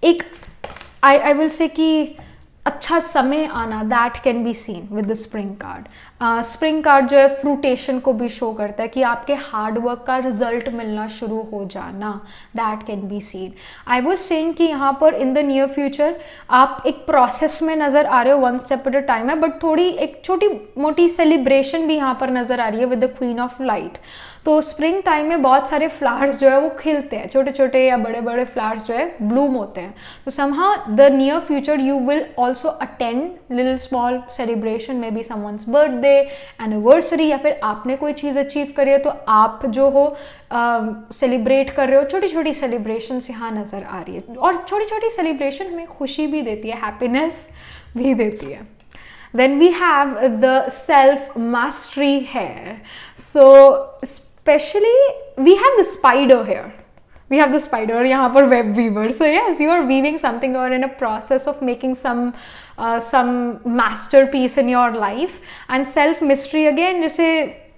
एक I will say कि अच्छा समय आना, that can be seen with the spring card. Spring card जो है फ्रूटेशन को भी शो करता है कि आपके हार्डवर्क का रिजल्ट मिलना शुरू हो जाना, that can be scene. I was saying कि यहाँ पर इन द नियर फ्यूचर आप एक प्रोसेस में नज़र आ रहे हो, one step at a time है, बट थोड़ी एक छोटी मोटी सेलिब्रेशन भी यहाँ पर नज़र आ रही है with the queen of light. तो स्प्रिंग टाइम में बहुत सारे फ्लावर्स जो है वो खिलते हैं, छोटे छोटे या बड़े बड़े फ्लावर्स जो है ब्लूम होते हैं. तो somehow the near future you will also attend little small celebration, may be someone's birthday, anniversary, या फिर आपने कोई चीज़ अचीव करी है तो आप जो हो सेलिब्रेट कर रहे हो. छोटी छोटी सेलिब्रेशंस यहाँ नज़र आ रही है, और छोटी छोटी सेलिब्रेशन हमें खुशी भी देती है, हैप्पीनेस भी देती है. Then we have the self mastery here. So especially we have the spider here. We have the spider, यहाँ पर web weaver. So yes, you are weaving something or in a process of making some masterpiece in your life. And self mystery again, जैसे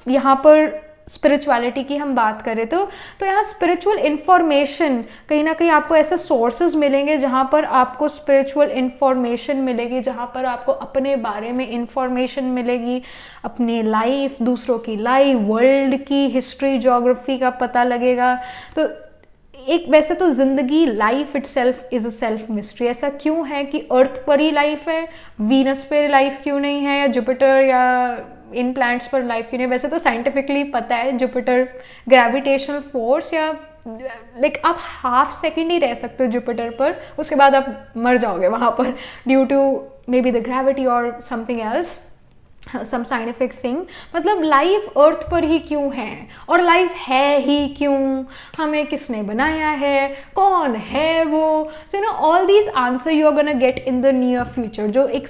यहाँ पर स्पिरिचुअलिटी की हम बात करें तो यहाँ स्पिरिचुअल इंफॉर्मेशन कहीं ना कहीं आपको ऐसे सोर्सेज मिलेंगे जहाँ पर आपको स्पिरिचुअल इंफॉर्मेशन मिलेगी, जहाँ पर आपको अपने बारे में इंफॉर्मेशन मिलेगी, अपनी लाइफ, दूसरों की लाइफ, वर्ल्ड की हिस्ट्री, ज्योग्राफी का पता लगेगा. तो एक वैसे तो ज़िंदगी, life it self is a self mystery. ऐसा क्यों है कि अर्थ पर ही लाइफ है, वीनस पर लाइफ क्यों नहीं है, या जुपिटर या इन प्लैनेट्स पर लाइफ क्यों नहीं? वैसे तो साइंटिफिकली पता है जुपिटर ग्रेविटेशनल फोर्स, या लाइक आप हाफ सेकेंड ही रह सकते हो जुपिटर पर, उसके बाद आप मर जाओगे वहाँ पर due to may be the gravity और something else, some scientific thing. मतलब लाइफ अर्थ पर ही क्यों है, और लाइफ है ही क्यों, हमें किसने बनाया है, कौन है वो. So you know all these answer you are gonna get in the near future, जो एक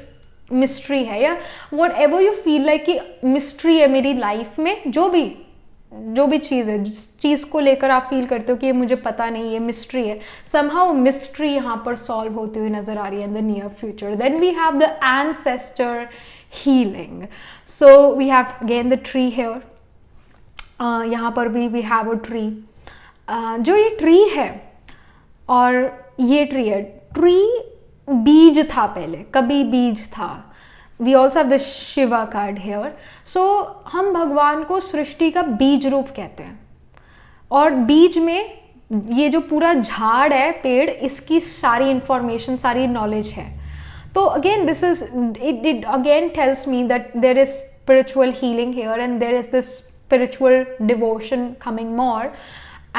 मिस्ट्री है, या whatever you feel like कि मिस्ट्री है मेरी लाइफ में, जो भी चीज़ है, जिस चीज़ को लेकर आप फील करते हो कि ये मुझे पता नहीं, ये मिस्ट्री है, समहाउ मिस्ट्री यहाँ पर सॉल्व होती हुई नजर आ रही है in the near future. Then we have the ancestor healing. So we have again the tree here. यहाँ पर भी we have a tree. जो ये ट्री है और ये ट्री है, ट्री बीज था पहले, कभी बीज था. We also have the Shiva card here. So हम भगवान को सृष्टि का बीज रूप कहते हैं, और बीज में ये जो पूरा झाड़ है, पेड़, इसकी सारी इंफॉर्मेशन, सारी नॉलेज है. So again, this is it again tells me that there is spiritual healing here, and there is this spiritual devotion coming more.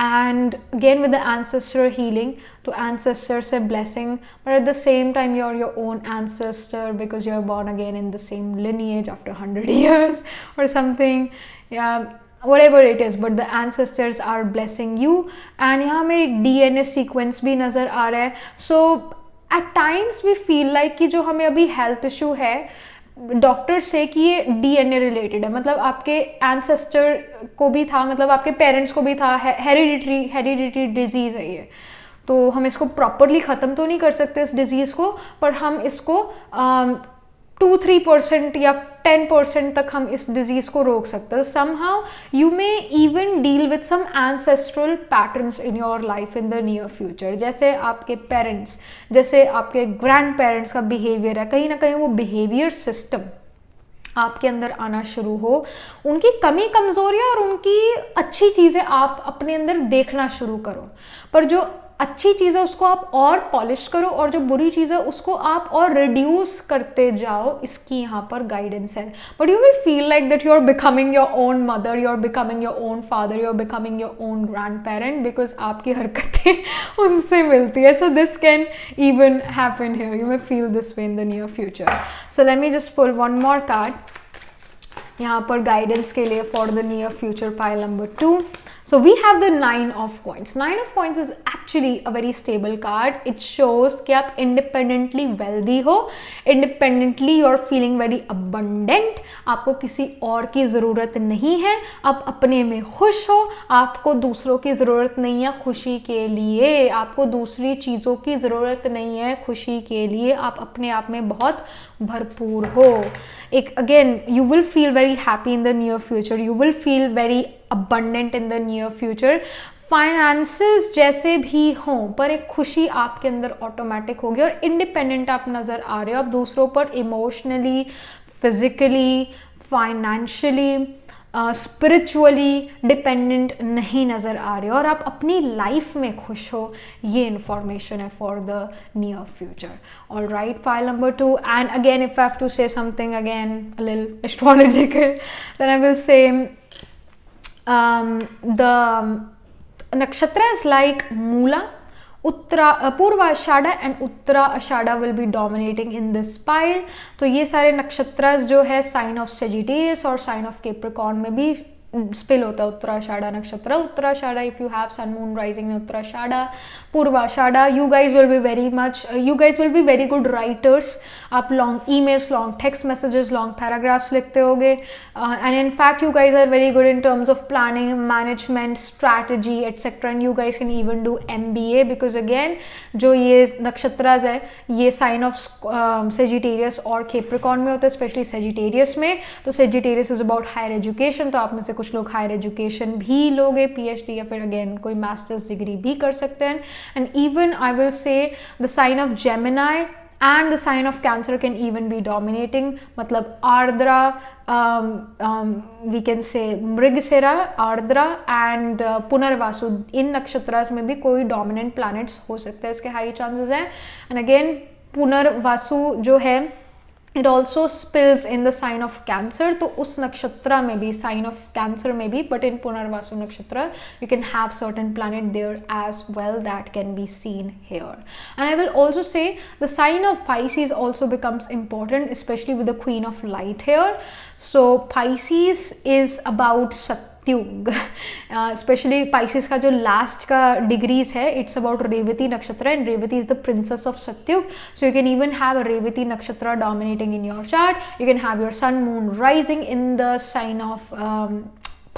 And again with the ancestor healing, to ancestors a blessing, but at the same time you're your own ancestor because you're born again in the same lineage after 100 years or something. Yeah, whatever it is, but the ancestors are blessing you. And यहाँ में एक DNA sequence भी नज़र आ रहा है. So at times we feel like कि जो हमें अभी हेल्थ इशू है, डॉक्टर से कि ये DNA रिलेटेड है, मतलब आपके एंसेस्टर को भी था, मतलब आपके पेरेंट्स को भी था, हेरिडिटरी डिजीज़ है ये. तो हम इसको प्रॉपरली ख़त्म तो नहीं कर सकते इस डिजीज़ को, पर हम इसको 2-3% या 10% तक हम इस डिजीज़ को रोक सकते हैं. Somehow you may even deal with some ancestral patterns in your life in the near future. जैसे आपके पेरेंट्स, जैसे आपके ग्रैंड पेरेंट्स का बिहेवियर है, कहीं ना कहीं वो बिहेवियर सिस्टम आपके अंदर आना शुरू हो, उनकी कमी कमज़ोरियाँ और उनकी अच्छी चीज़ें आप अपने अंदर देखना शुरू करो. पर जो अच्छी चीज़ है उसको आप और पॉलिश करो, और जो बुरी चीज़ है उसको आप और रिड्यूस करते जाओ, इसकी यहाँ पर गाइडेंस है. But you will feel like that you are becoming your own mother, you are becoming your own father, you are becoming your own grand parent, because आपकी हरकतें उनसे मिलती है. So this can even happen here, you may feel this way in the near future. So let me just pull one more card. यहाँ पर गाइडेंस के लिए for the near future pile number 2. So we have the 9 of coins. 9 of coins is actually a very stable card. It shows कि आप independently wealthy हो, independently you are feeling very abundant. आपको किसी और की ज़रूरत नहीं है, आप अपने में खुश हो, आपको दूसरों की ज़रूरत नहीं है खुशी के लिए, आपको दूसरी चीज़ों की ज़रूरत नहीं है खुशी के लिए, आप अपने आप में बहुत भरपूर हो. एक again you will feel very happy in the near future, you will feel very abundant in the near future. Finances जैसे भी हों पर एक खुशी आपके अंदर ऑटोमेटिक होगी और इंडिपेंडेंट आप नज़र आ रहे हो. आप दूसरों पर emotionally, physically, financially, spiritually dependent नहीं नज़र आ रहे हो और आप अपनी लाइफ में खुश हो. ये इंफॉर्मेशन है for the near future. All right, pile number 2. And again if I have to say something again a little astrological, then I will say the nakshatra is like Moola, Purva Ashada and Uttara Ashada will be dominating in this pile. तो ये सारे नक्षत्रास जो है साइन ऑफ सेजिटेरियस और साइन ऑफ कैप्रिकॉर्न में भी स्पिल होता है उत्तराषाढ़ा नक्षत्र. Uttarashadha, if you have sun moon rising in Uttarashadha, Purvashadha, you guys will be very good writers. आप long emails, long text messages, long paragraphs लिखते होगे. And in fact you guys are very good in terms of planning, management, strategy etcetera. And you guys can even do MBA because again जो ये नक्षत्रास है ये साइन ऑफ सेजिटेरियस और कैप्रिकॉर्न में होता है, स्पेशली सेजिटेरियस में. तो Sagittarius is about higher education, तो आप में से कुछ लोग हायर एजुकेशन भी लोगे, PhD या फिर अगेन कोई मास्टर्स डिग्री भी कर सकते हैं. And even I will say the sign of Gemini and the sign of Cancer can even be dominating. मतलब Ardra, we can say Mrigashira, Ardra and पुनर्वासु, इन नक्षत्रास में भी कोई डोमिनेंट प्लैनेट्स हो सकते हैं, इसके हाई चांसेस हैं. एंड अगेन पुनर्वासु जो है it also spills in the sign of Cancer, तो उस नक्षत्र में भी, sign of Cancer में भी, but in Punarvasu nakshatra you can have certain planet there as well that can be seen here. And I will also say the sign of Pisces also becomes important, especially with the Queen of Light here. So Pisces is about Satyug, specially Pisces का जो लास्ट का डिग्रीज है it's about Revati nakshatra and Revati is the princess of Satyug. So you can even have a Revati nakshatra dominating in your chart. You can have your sun moon rising in the sign of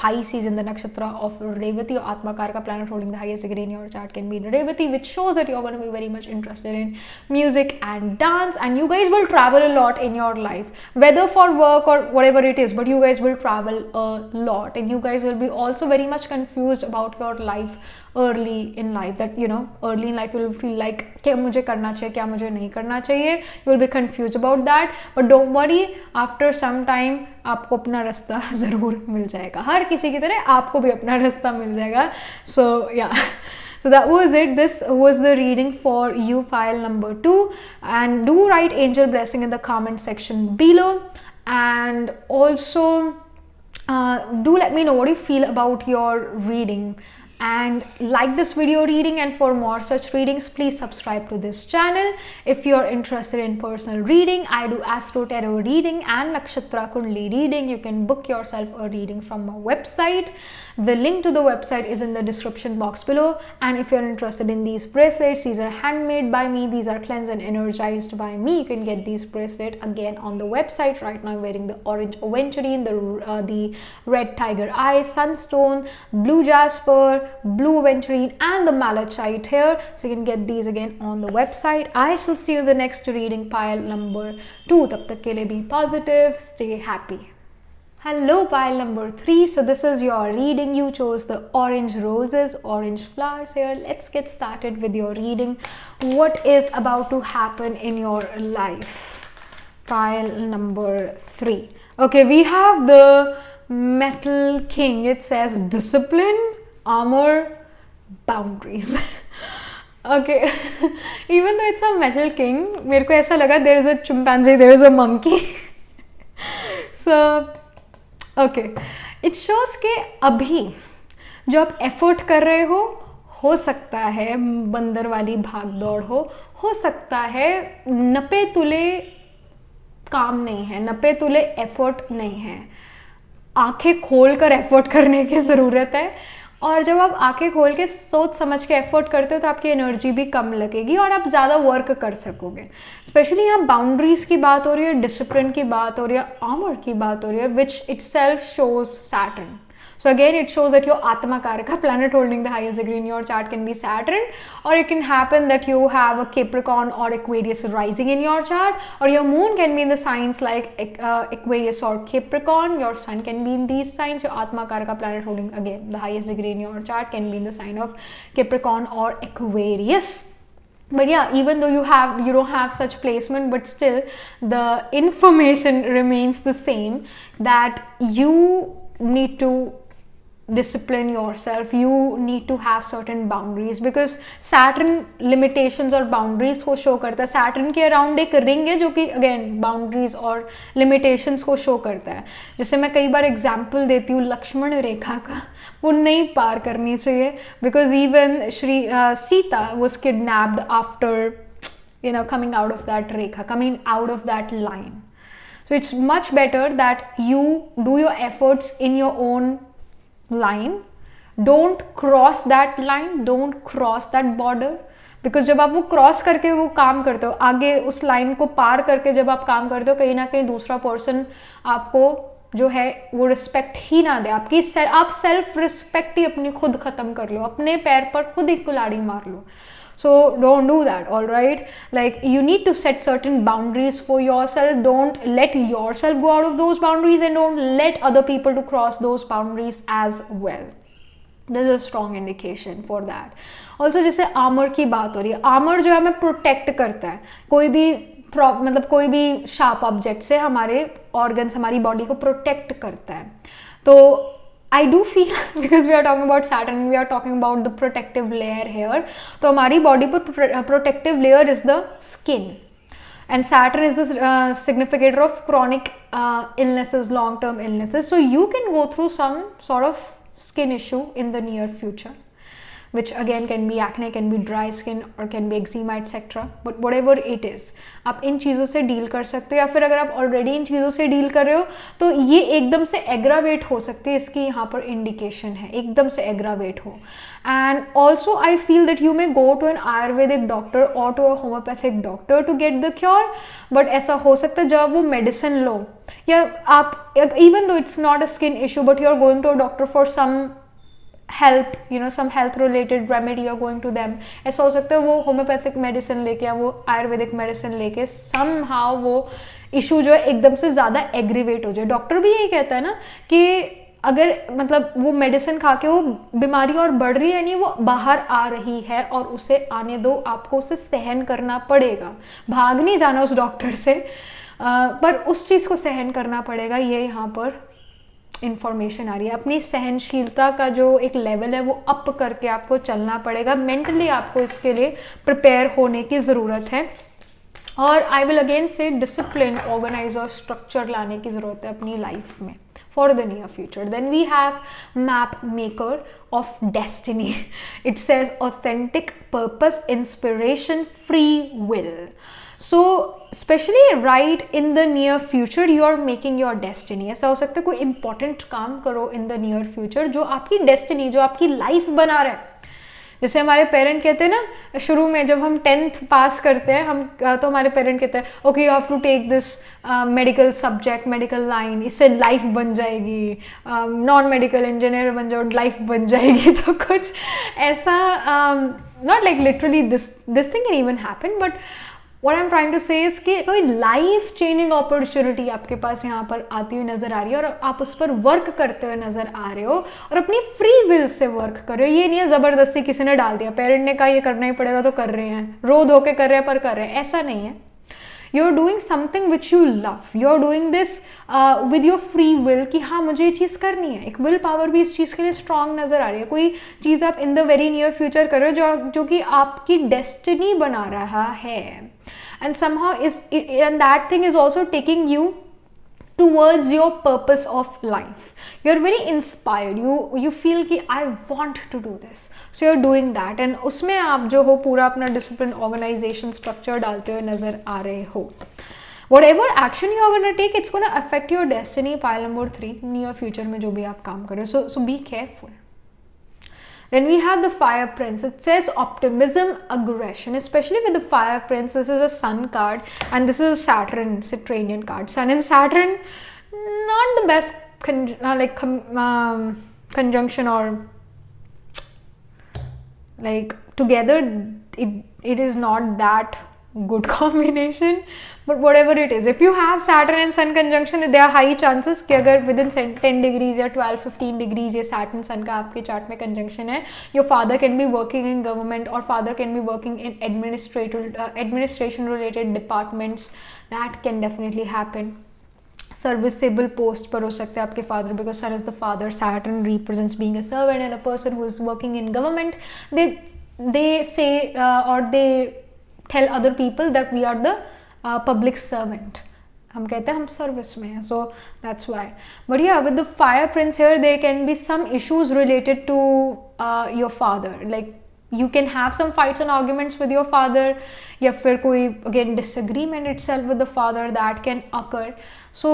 Pisces in the nakshatra of Revati, or Atmakara planet holding the highest degree in your chart can be in Revati, which shows that you're going to be very much interested in music and dance, and you guys will travel a lot in your life, whether for work or whatever it is, but you guys will travel a lot, and you guys will be also very much confused about your life early in life, that you know early in life you will feel like क्या मुझे करना चाहिए, क्या मुझे नहीं करना चाहिए. You will be confused about that, but don't worry, after some time आपको अपना रास्ता ज़रूर मिल जाएगा. हर किसी की तरह आपको भी अपना रास्ता मिल जाएगा. So yeah. So that was it. This was the reading for you, pile number 2. And do write angel blessing in the comment section below. And also do let me know what you feel about your reading. And like this video reading, and for more such readings please subscribe to this channel. If you're interested in personal reading, I do astro tarot reading and nakshatra kundli reading. You can book yourself a reading from my website. The link to the website is in the description box below. And if you're interested in these bracelets, these are handmade by me, these are cleansed and energized by me. You can get these bracelets again on the website. Right now I'm wearing the orange aventurine, the red tiger eye, sunstone, blue jasper, blue aventurine and the malachite here. So you can get these again on the website. I shall see you the next reading, pile number 2. Tab tak ke liye be positive, stay happy. Hello, pile number 3. So this is your reading. You chose the orange roses, orange flowers here. Let's get started with your reading. What is about to happen in your life? Pile number 3. Okay, we have the Metal King. It says discipline, armor, boundaries. Okay, even though it's a Metal King, मेरे को ऐसा लगा there is a chimpanzee, there is a monkey. So, okay, it shows कि अभी जो आप effort कर रहे हो सकता है बंदर वाली भाग दौड़ हो सकता है नपे तुले काम नहीं है, नपे तुले effort नहीं है. आंखें खोल कर एफर्ट करने की ज़रूरत है, और जब आप आंखें खोल के सोच समझ के एफर्ट करते हो तो आपकी एनर्जी भी कम लगेगी और आप ज़्यादा वर्क कर सकोगे। स्पेशली यहाँ बाउंड्रीज की बात हो रही है, डिसिप्लिन की बात हो रही है, आर्मर की बात हो रही है, which it self shows Saturn. So again, it shows that your Atma Karaka planet holding the highest degree in your chart can be Saturn, or it can happen that you have a Capricorn or Aquarius rising in your chart, or your moon can be in the signs like Aquarius or Capricorn. Your sun can be in these signs. Your Atma Karaka planet holding again the highest degree in your chart can be in the sign of Capricorn or Aquarius. But yeah, even though you don't have such placement, but still the information remains the same, that you need to discipline yourself, you need to have certain boundaries, because Saturn limitations और boundaries को show करता है. Saturn के अराउंड एक रिंग है जो कि again boundaries और limitations को show करता है. जैसे मैं कई बार एग्जाम्पल देती हूँ लक्ष्मण रेखा का, वो नहीं पार करनी चाहिए, because even Shri Sita was kidnapped after coming out of that rekha, coming out of that line. So it's much better that you do your efforts in your own line. Don't cross that line, don't cross that border, because जब आप वो क्रॉस करके वो काम करते हो, आगे उस लाइन को पार करके जब आप काम करते हो, कहीं ना कहीं दूसरा पर्सन आपको जो है वो रिस्पेक्ट ही ना दे, आप सेल्फ रिस्पेक्ट ही अपनी खुद खत्म कर लो, अपने पैर पर खुद ही कुल्हाड़ी मार लो. So don't do that, all right? Like, you need to set certain boundaries for yourself. Don't let yourself go out of those boundaries, and don't let other people to cross those boundaries as well. This is a strong indication for that. Also, जैसे आर्मर की बात हो रही है, आर्मर जो है हमें प्रोटेक्ट करता है, कोई भी शार्प ऑब्जेक्ट से हमारे ऑर्गन्स, हमारी बॉडी को प्रोटेक्ट करता है. तो I do feel, because we are talking about Saturn, we are talking about the protective layer here. तो हमारी बॉडी पर protective layer is the skin, and Saturn is the significator of chronic illnesses, long-term illnesses. So you can go through some sort of skin issue in the near future, which again can be acne, can be dry skin, or can be eczema, etc. But whatever it is, आप इन चीज़ों से डील कर सकते हो, या फिर अगर आप ऑलरेडी इन चीज़ों से डील कर रहे हो तो ये एकदम से एग्रावेट हो सकती है, इसकी यहाँ पर इंडिकेशन है, एकदम से एग्रावेट हो. And also I feel that you may go to an ayurvedic doctor और to a homeopathic doctor to get the cure. But ऐसा हो सकता है जब वो मेडिसिन लो, या आप even though it's not a skin issue, but you are going to a doctor for some help, some health related remedy you're going to them. ऐसा हो सकता है वो होम्योपैथिक मेडिसिन लेके या वो आयुर्वेदिक मेडिसिन लेके somehow वो इशू जो है एकदम से ज़्यादा एग्रीवेट हो जाए. डॉक्टर भी यही कहता है ना कि अगर वो मेडिसिन खा के वो बीमारी और बढ़ रही है, नहीं वो बाहर आ रही है, और उसे आने दो, आपको उसे सहन करना पड़ेगा, भाग नहीं जाना उस डॉक्टर से, पर उस चीज़ को सहन करना पड़ेगा. ये यहाँ पर इंफॉर्मेशन आ रही है. अपनी सहनशीलता का जो एक लेवल है वो अप करके आपको चलना पड़ेगा. मेंटली आपको इसके लिए प्रिपेयर होने की ज़रूरत है. और आई विल अगेन से डिसिप्लिन, ऑर्गेनाइज और स्ट्रक्चर लाने की ज़रूरत है अपनी लाइफ में for the near future. Then we have map maker of destiny. It says authentic purpose, inspiration, free will. So especially right in the near future you are making your destiny. ऐसा हो सकता है कोई important काम करो in the near future जो आपकी destiny, जो आपकी life बना रहा है. जैसे हमारे पेरेंट कहते हैं ना, शुरू में जब हम 10th पास करते हैं हम, तो हमारे पेरेंट कहते हैं okay you have to take this medical subject, medical line, इससे लाइफ बन जाएगी, नॉन मेडिकल इंजीनियर बन जाओ, लाइफ बन जाएगी. तो कुछ ऐसा, not like literally this thing can even happen, but What I'm trying to say is कि कोई लाइफ चेंजिंग अपॉर्चुनिटी आपके पास यहाँ पर आती हुई नज़र आ रही है और आप उस पर वर्क करते हुए नज़र आ रहे हो और अपनी फ्री विल से वर्क कर रहे हो. ये नहीं है ज़बरदस्ती किसी ने डाल दिया, पेरेंट ने कहा ये करना ही पड़ेगा तो कर रहे हैं, रो धो के कर रहे हैं पर कर रहे हैं, ऐसा नहीं है. You're doing something which you love. You're doing this with your free will कि हाँ मुझे ये चीज़ करनी है. एक विल पावर भी इस चीज़ के लिए स्ट्रांग नज़र आ रही है. कोई चीज़ आप in the very near future कर रहे हो जो कि आपकी डेस्टिनी बना रहा है. And somehow and that thing is also taking you towards your purpose of life. You're very inspired. You feel कि I want to do this. So you're doing that. And उसमें आप जो हो पूरा अपना discipline, organization, structure डालते हुए नज़र आ रहे हो. whatever action you are going to take, it's going to affect your destiny. Pile number 3, near future में जो भी आप काम कर रहे हो, so be careful. Then we have the Fire Prince. It says optimism, aggression, especially with the Fire Prince. This is a Sun card and this is a Saturnian card. Sun and Saturn, not the best conjunction, or like together it is not that good combination, but whatever it is, if you have Saturn and Sun conjunction, there are high chances कि अगर within 10 degrees या 12-15 degrees ये Saturn Sun का आपके चार्ट में conjunction है, your father can be working in government or father can be working in administration related departments. That can definitely happen. Serviceable post पर हो सकते हैं आपके father, because Sun is the father, Saturn represents being a servant, and a person who is working in government, they say or they tell other people that we are the public servant. हम कहते हैं हम सर्विस में हैं, so that's why. But yeah, with the Fire Prince here, there can be some issues related to your father. Like you can have some fights and arguments with your father, या फिर कोई again disagreement itself with the father that can occur. So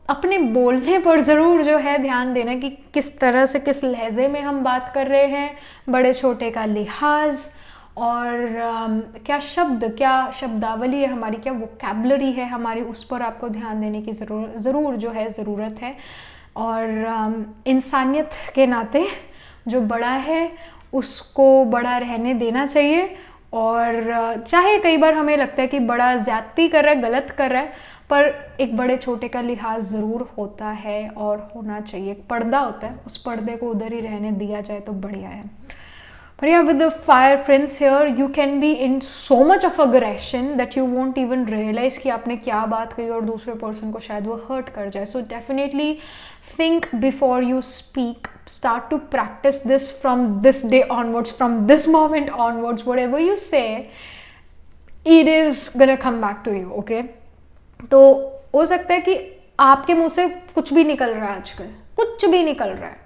अपने बोलने पर ज़रूर जो है ध्यान देना कि किस तरह से, किस लहजे में हम बात कर रहे हैं, बड़े छोटे का लिहाज, और क्या शब्दावली है हमारी, क्या वोकैबुलरी है हमारी, उस पर आपको ध्यान देने की ज़रूर जो है ज़रूरत है. और इंसानियत के नाते जो बड़ा है उसको बड़ा रहने देना चाहिए. और चाहे कई बार हमें लगता है कि बड़ा ज़्यादती कर रहा है, गलत कर रहा है, पर एक बड़े छोटे का लिहाज ज़रूर होता है और होना चाहिए. एक पर्दा होता है, उस पर्दे को उधर ही रहने दिया जाए तो बढ़िया है. But yeah, with the Fire Prince here, you can be in so much of aggression that you won't even realize कि आपने क्या बात कही और दूसरे person को शायद वो hurt कर जाए. So definitely think before you speak. Start to practice this from this day onwards, from this moment onwards. Whatever you say, it is gonna come back to you, okay? तो हो सकता है कि आपके मुंह से कुछ भी निकल रहा है आजकल, कुछ भी निकल रहा है,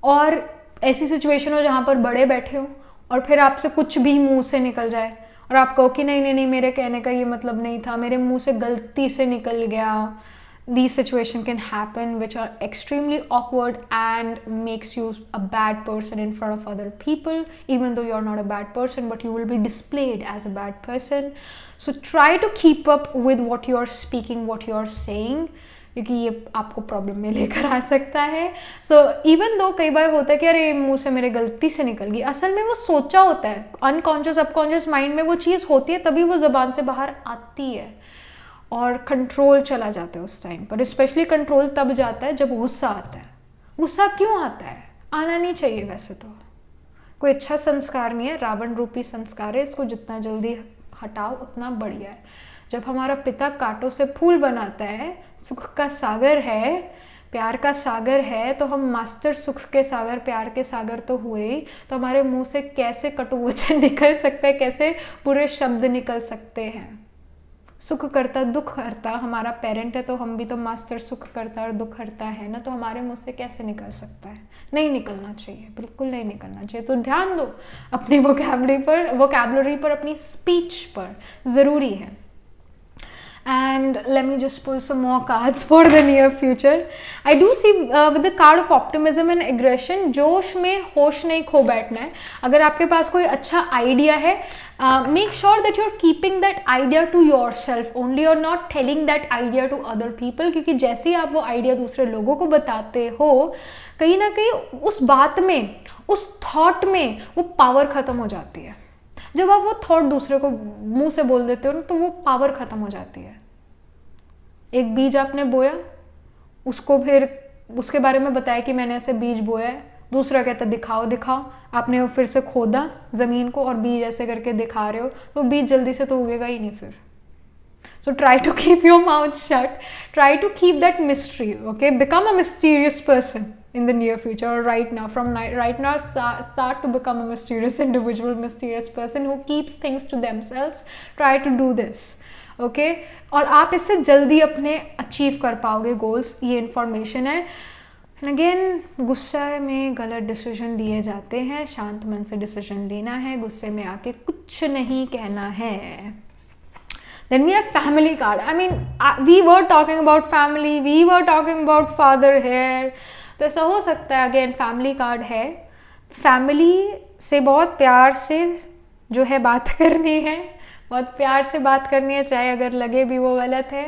और ऐसी सिचुएशन हो जहाँ पर बड़े बैठे हो और फिर आपसे कुछ भी मुंह से निकल जाए और आप कहो कि नहीं मेरे कहने का ये मतलब नहीं था, मेरे मुंह से गलती से निकल गया. These situations can happen which are extremely awkward and makes you a bad person in front of other people, even though you're not a bad person, but you will be displayed as a bad person. So try to keep up with what you're speaking, what you're saying, क्योंकि ये आपको प्रॉब्लम में लेकर आ सकता है. सो इवन दो कई बार होता है कि अरे मुंह से मेरे गलती से निकल गई, असल में वो सोचा होता है, अनकॉन्शियस सबकॉन्शियस माइंड में वो चीज़ होती है, तभी वो ज़बान से बाहर आती है और कंट्रोल चला जाता है उस टाइम पर. स्पेशली कंट्रोल तब जाता है जब गुस्सा आता है. गुस्सा क्यों आता है? आना नहीं चाहिए, वैसे तो कोई अच्छा संस्कार नहीं है, रावण रूपी संस्कार है, इसको जितना जल्दी हटाओ उतना बढ़िया है. जब हमारा पिता कांटों से फूल बनाता है, सुख का सागर है, प्यार का सागर है, तो हम मास्टर सुख के सागर, प्यार के सागर तो हुए ही, तो हमारे मुंह से कैसे कटु वचन निकल सकता है, कैसे बुरे शब्द निकल सकते हैं. सुख करता दुख हरता, हमारा पेरेंट है तो हम भी तो मास्टर सुख करता और दुख हरता है ना, तो हमारे मुंह से कैसे निकल सकता है? नहीं निकलना चाहिए, बिल्कुल नहीं निकलना चाहिए. तो ध्यान दो अपनी वोकैबुलरी पर, अपनी स्पीच पर, ज़रूरी है. And let me just pull some more cards for the near future. I do see with the card of optimism and aggression, जोश में होश नहीं खो बैठना है. अगर आपके पास कोई अच्छा आइडिया है, make sure that you're keeping that idea to yourself only, or not telling that idea to other people, क्योंकि जैसे ही आप वो आइडिया दूसरे लोगों को बताते हो, कहीं ना कहीं उस बात में, उस थॉट में वो पावर ख़त्म हो जाती है. जब आप वो थॉट दूसरे को मुंह से बोल देते हो ना, तो वो पावर ख़त्म हो जाती है. एक बीज आपने बोया, उसको फिर उसके बारे में बताया कि मैंने ऐसे बीज बोया है, दूसरा कहता दिखाओ, आपने फिर से खोदा ज़मीन को और बीज ऐसे करके दिखा रहे हो, तो बीज जल्दी से तो उगेगा ही नहीं फिर. So try to keep your mouth shut, try to keep that mystery, okay? Become a mysterious person in the near future, or right now, start to become a mysterious individual, mysterious person who keeps things to themselves. Try to do this, okay? और आप इससे जल्दी अपने अचीव कर पाओगे गोल्स, ये इन्फॉर्मेशन है. एंड अगेन, गुस्से में गलत डिसीजन दिए जाते हैं, शांत मन से डिसीजन लेना है, गुस्से में आके कुछ नहीं कहना है. Then we have family card. I mean, we were talking about family, we were talking about father here. तो ऐसा हो सकता है अगेन फैमिली कार्ड है, फैमिली से बहुत प्यार से जो है बात करनी है, बहुत प्यार से बात करनी है, चाहे अगर लगे भी वो गलत है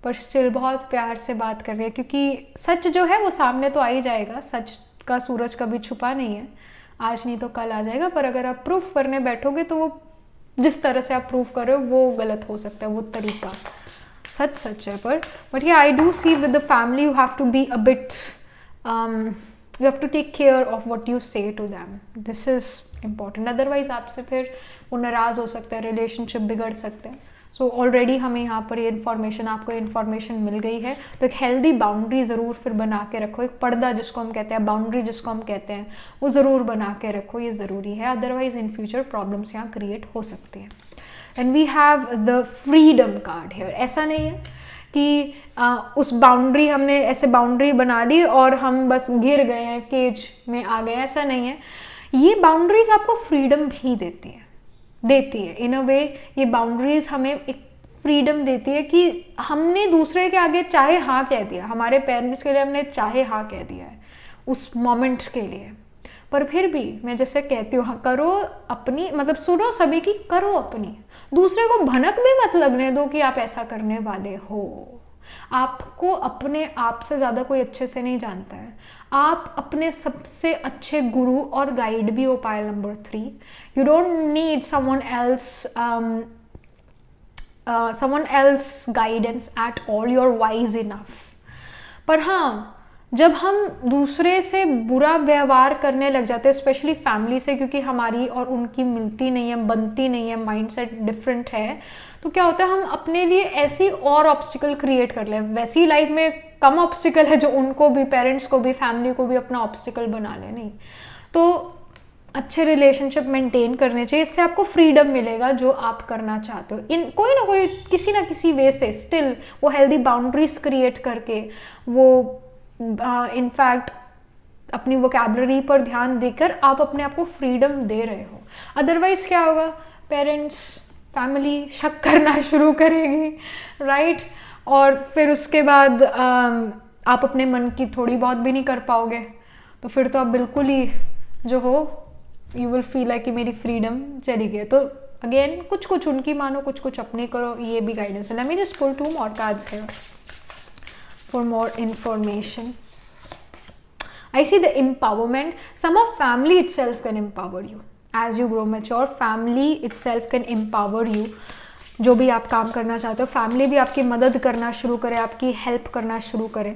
पर स्टिल बहुत प्यार से बात कर रहे हैं, क्योंकि सच जो है वो सामने तो आ ही जाएगा, सच का सूरज कभी छुपा नहीं है, आज नहीं तो कल आ जाएगा, पर अगर आप प्रूफ करने बैठोगे तो वो जिस तरह से आप प्रूफ कर रहे हो वो गलत हो सकता है, वो तरीका सच सच है पर बट ये I do see with the family you have to be a bit you have to take care of what you say to them, this is important, otherwise आपसे फिर वो नाराज़ हो सकता है, रिलेशनशिप बिगड़ सकते हैं। सो ऑलरेडी हमें यहाँ पर ये इन्फॉर्मेशन, आपको इन्फॉर्मेशन मिल गई है, तो एक हेल्दी बाउंड्री ज़रूर फिर बना के रखो, एक पर्दा जिसको हम कहते हैं, बाउंड्री जिसको हम कहते हैं, वो ज़रूर बना के रखो, ये ज़रूरी है, अदरवाइज इन फ्यूचर प्रॉब्लम्स यहाँ क्रिएट हो सकती हैं। And we have the freedom card here, ऐसा नहीं है कि उस बाउंड्री, हमने ऐसे बाउंड्री बना ली और हम बस गिर गए हैं, केज में आ गए, ऐसा नहीं है, ये बाउंड्रीज आपको फ्रीडम भी देती है इन अ वे, ये बाउंड्रीज हमें एक फ्रीडम देती है कि हमने दूसरे के आगे चाहे हाँ कह दिया, हमारे पेरेंट्स के लिए हमने चाहे हाँ कह दिया है उस मोमेंट के लिए, पर फिर भी मैं जैसे कहती हूँ, हाँ करो अपनी, मतलब सुनो सभी की, करो अपनी, दूसरे को भनक भी मत लगने दो कि आप ऐसा करने वाले हो। आपको अपने आप से ज़्यादा कोई अच्छे से नहीं जानता है, आप अपने सबसे अच्छे गुरु और गाइड भी हो। Pile number 3, you don't need someone else guidance at all, you are wise enough. पर हाँ, जब हम दूसरे से बुरा व्यवहार करने लग जाते हैं, स्पेशली फैमिली से, क्योंकि हमारी और उनकी मिलती नहीं है, बनती नहीं है, माइंडसेट डिफरेंट है, तो क्या होता है हम अपने लिए ऐसी और ऑब्स्टिकल क्रिएट कर लें। वैसी लाइफ में कम ऑब्स्टिकल है जो उनको भी, पेरेंट्स को भी, फैमिली को भी अपना ऑब्स्टिकल बना ले, नहीं तो अच्छे रिलेशनशिप मेंटेन करने चाहिए, इससे आपको फ्रीडम मिलेगा जो आप करना चाहते हो, इन कोई ना कोई किसी ना किसी वे से, स्टिल वो हेल्दी बाउंड्रीज क्रिएट करके, वो इनफैक्ट अपनी वोकैबुलरी पर ध्यान देकर आप अपने आप को फ्रीडम दे रहे हो। अदरवाइज क्या होगा, पेरेंट्स, फैमिली शक करना शुरू करेगी, राइट, और फिर उसके बाद आप अपने मन की थोड़ी बहुत भी नहीं कर पाओगे, तो फिर तो आप बिल्कुल ही जो हो, यू विल फील लाइक कि मेरी फ्रीडम चली गई। तो अगेन कुछ कुछ उनकी मानो, कुछ कुछ अपने करो, ये भी गाइडेंस है। Let me just pull 2 more cards here for more information. I see the empowerment. Some of family itself can empower you. As you grow mature, family itself can empower you. जो भी आप काम करना चाहते हो, फैमिली भी आपकी मदद करना शुरू करे, आपकी हेल्प करना शुरू करे।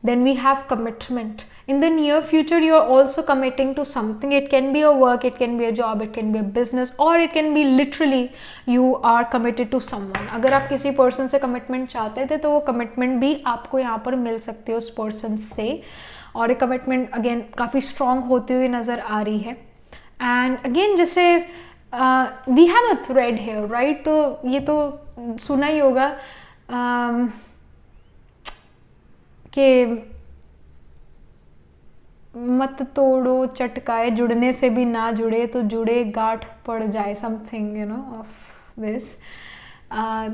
Then we have commitment. In the near future, you are also committing to something. It can be a work, it can be a job, it can be a business, or it can be literally you are committed to someone. अगर आप किसी पर्सन से कमिटमेंट चाहते थे तो वो कमिटमेंट भी आपको यहाँ पर मिल सकती है उस पर्सन से, और ये कमिटमेंट अगेन काफ़ी स्ट्रॉन्ग होती हुई नज़र आ रही है। एंड अगेन जैसे we have a thread here, right, तो ये तो सुना ही होगा कि मत तोड़ो चटकाए, जुड़ने से भी ना जुड़े तो जुड़े गांठ पड़ जाए, something you know of this.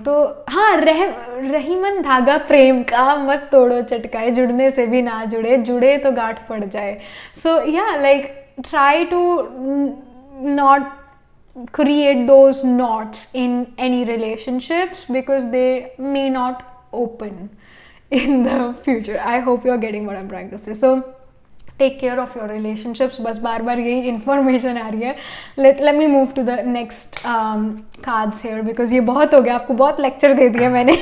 तो हाँ, रहीमन धागा प्रेम का, मत तोड़ो चटकाए, जुड़ने से भी ना जुड़े, जुड़े तो गांठ पड़ जाए। सो या like try to not create those knots in any relationships because they may not open in the future. I hope you're getting what I'm trying to say. So take care of your relationships. बस बार बार यही information आ रही है. Let me move to the next cards here because ये बहुत हो गया, आपको बहुत lecture दे दिया मैंने.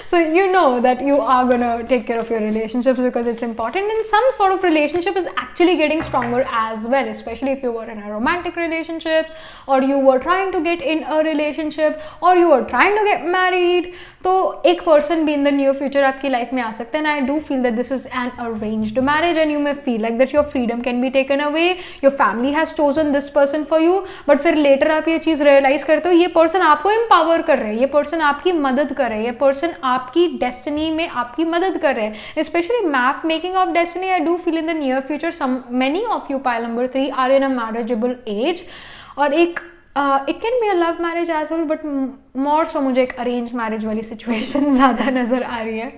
So you know that you are gonna take care of your relationships because it's important, and some sort of relationship is actually getting stronger as well, especially if you were in a romantic relationships or you were trying to get in a relationship or you were trying to get married. तो एक person भी in the near future आपकी life में आ सकता है, and I do feel that this is an arranged marriage and you may feel like that your freedom can be taken away, your family has chosen this person for you, but फिर later आप ये चीज़ realize करते हो ये person आपको empower कर रहे हैं, ये person आपकी मदद कर रहे हैं, ये person आपकी destiny में आपकी मदद कर रहे हैं, especially map making of destiny. I do feel in the near future many of you pile number 3 are in a marriageable age, और एक it can be a love marriage as well, but more so मुझे एक अरेंज मैरिज वाली सिचुएशन ज़्यादा नज़र आ रही है.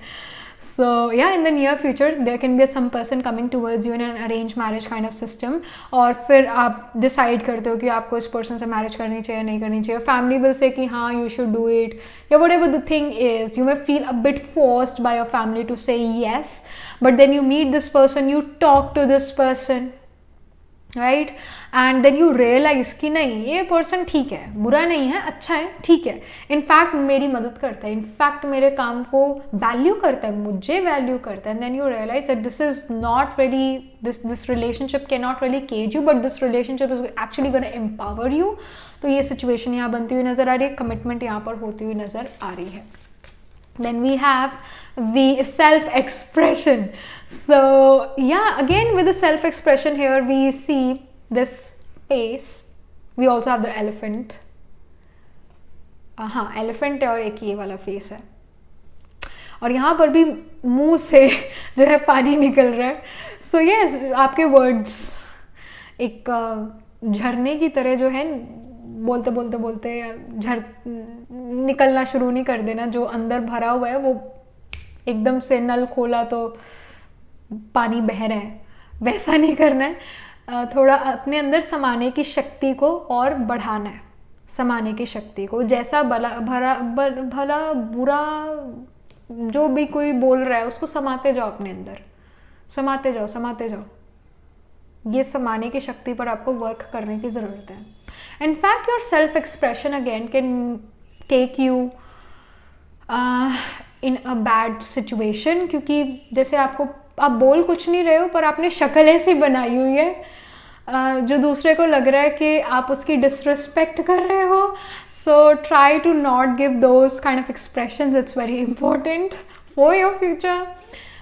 So yeah, in the near future there can be some person coming towards you in an arranged marriage kind of system. और फिर आप decide करते हो कि आपको इस person से marriage करनी चाहिए नहीं करनी चाहिए. Family will say कि हाँ you should do it, या whatever the thing is. You may feel a bit forced by your family to say yes, but then you meet this person, you talk to this person, right, and then you realize कि नहीं ये पर्सन ठीक है, बुरा नहीं है, अच्छा है, ठीक है, इनफैक्ट मेरी मदद करता है, इनफैक्ट मेरे काम को वैल्यू करता है, मुझे वैल्यू करता है. And then you realize that this is not really, this relationship can not really cage you, but this relationship is actually gonna empower you. तो ये सिचुएशन यहाँ बनती हुई नजर आ रही है, कमिटमेंट यहाँ पर होती हुई नजर आ रही है. Then we have the self-expression. So yeah, again with the self-expression here we see this face. We also have the elephant. हाँ, elephant है और एक ये वाला face है, और यहाँ पर भी मुंह से जो है पानी निकल रहा है. So yes, आपके words एक झरने की तरह जो है बोलते बोलते बोलते निकलना शुरू नहीं कर देना. जो अंदर भरा हुआ है वो एकदम से नल खोला तो पानी बह रहा है, वैसा नहीं करना है. थोड़ा अपने अंदर समाने की शक्ति को और बढ़ाना है, समाने की शक्ति को. जैसा भला बुरा जो भी कोई बोल रहा है उसको समाते जाओ अपने अंदर, समाते जाओ समाते जाओ. ये समाने की शक्ति पर आपको वर्क करने की ज़रूरत है. In fact, your self-expression again can take you in a bad situation, क्योंकि जैसे आप बोल कुछ नहीं रहे हो पर आपने शक्ल ऐसी बनाई हुई है जो दूसरे को लग रहा है कि आप उसकी डिसरिस्पेक्ट कर रहे हो. So try to not give those kind of expressions. It's very important for your future.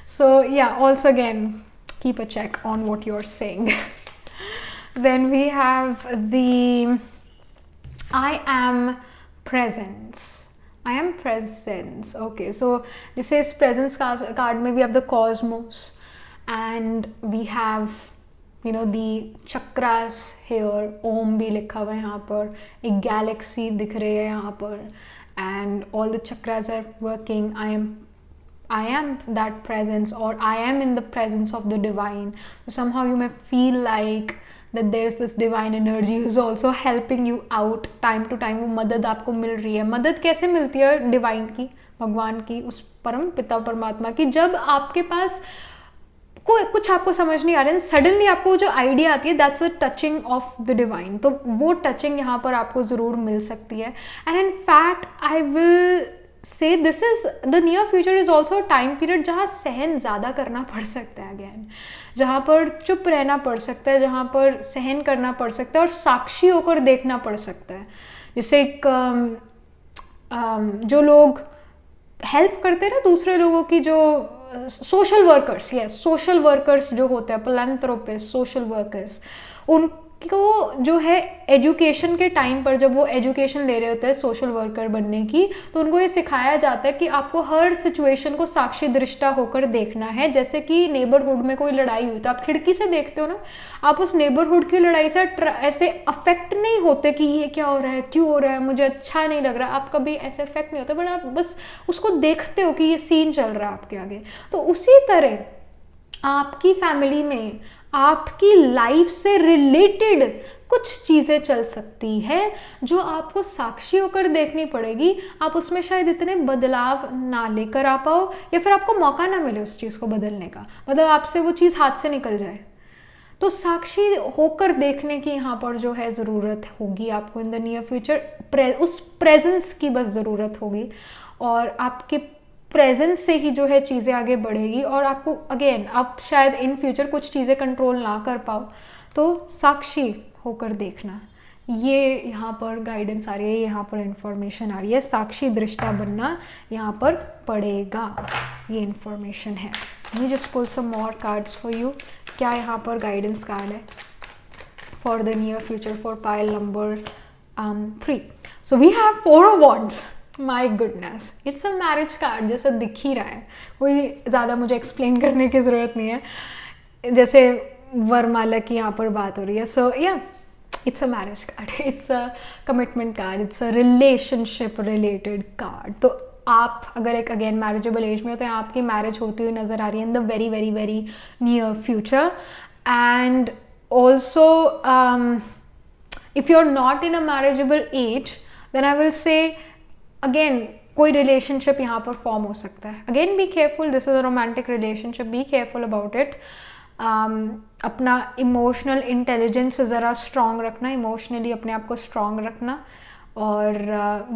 So yeah, also again keep a check on what you're saying. Then we have the I am presence. I am presence. Okay, so this is presence card. Maybe we have the cosmos, and we have the chakras here. Om भी लिखा हुआ है यहाँ पर, एक galaxy दिख रही है यहाँ पर, and all the chakras are working. I am that presence, or I am in the presence of the divine. So somehow you may feel like that there is this divine energy who is also helping you out time to time. वो मदद आपको मिल रही है. मदद कैसे मिलती है? डिवाइन की, भगवान की, उस परम पिता परमात्मा की. जब आपके पास कुछ आपको समझ नहीं आ रहा है, सडनली आपको जो आइडिया आती है, that's the touching of the divine. तो वो टचिंग यहाँ पर आपको ज़रूर मिल सकती है. And in fact I will से this is the near future is also time period जहाँ सहन ज़्यादा करना पड़ सकता है अगेन, जहाँ पर चुप रहना पड़ सकता है, जहाँ पर सहन करना पड़ सकता है और साक्षी होकर देखना पड़ सकता है. जैसे एक जो लोग हेल्प करते हैं ना दूसरे लोगों की, जो सोशल वर्कर्स, सोशल वर्कर्स जो होते हैं, फिलैंथ्रोपिस्ट, सोशल वर्कर्स, उनको जो है एजुकेशन के टाइम पर जब वो एजुकेशन ले रहे होते हैं सोशल वर्कर बनने की, तो उनको ये सिखाया जाता है कि आपको हर सिचुएशन को साक्षी दृष्टा होकर देखना है. जैसे कि नेबरहुड में कोई लड़ाई हुई तो आप खिड़की से देखते हो ना, आप उस नेबरहुड की लड़ाई से ऐसे अफेक्ट नहीं होते कि ये क्या हो रहा है, क्यों हो रहा है, मुझे अच्छा नहीं लग रहा. आप कभी ऐसे अफेक्ट नहीं होते, बट आप बस उसको देखते हो कि ये सीन चल रहा है आपके आगे. तो उसी तरह आपकी फैमिली में आपकी लाइफ से रिलेटेड कुछ चीज़ें चल सकती है जो आपको साक्षी होकर देखनी पड़ेगी. आप उसमें शायद इतने बदलाव ना लेकर आ पाओ, या फिर आपको मौका ना मिले उस चीज़ को बदलने का, मतलब आपसे वो चीज़ हाथ से निकल जाए. तो साक्षी होकर देखने की यहाँ पर जो है ज़रूरत होगी आपको इन द नियर फ्यूचर. उस प्रेजेंस की बस ज़रूरत होगी, और आपके प्रेजेंस से ही जो है चीज़ें आगे बढ़ेगी. और आपको अगेन, आप शायद इन फ्यूचर कुछ चीज़ें कंट्रोल ना कर पाओ, तो साक्षी होकर देखना, ये यहाँ पर गाइडेंस आ रही है, यहाँ पर इंफॉर्मेशन आ रही है. साक्षी दृष्टा बनना यहाँ पर पड़ेगा, ये इंफॉर्मेशन है. Me just pull some more cards for you. क्या यहाँ पर गाइडेंस कार्ड है for the near future for pile number 3. So we have 4 of Wands. My goodness, it's a marriage card जैसा दिख ही रहा है, कोई ज़्यादा मुझे एक्सप्लेन करने की ज़रूरत नहीं है. जैसे वरमाला की यहाँ पर बात हो रही है. सो या it's a marriage card, it's a commitment card, it's a relationship related card. तो आप अगर एक अगेन मैरिजेबल एज में हो तो आपकी मैरिज होती हुई नज़र आ रही है in the very very very near future. And also if you're not in a marriageable age, then I will say again कोई relationship यहाँ पर form हो सकता है. Again be careful, this is a romantic relationship, be careful about it. अपना emotional intelligence ज़रा strong रखना, emotionally अपने आप को strong रखना. और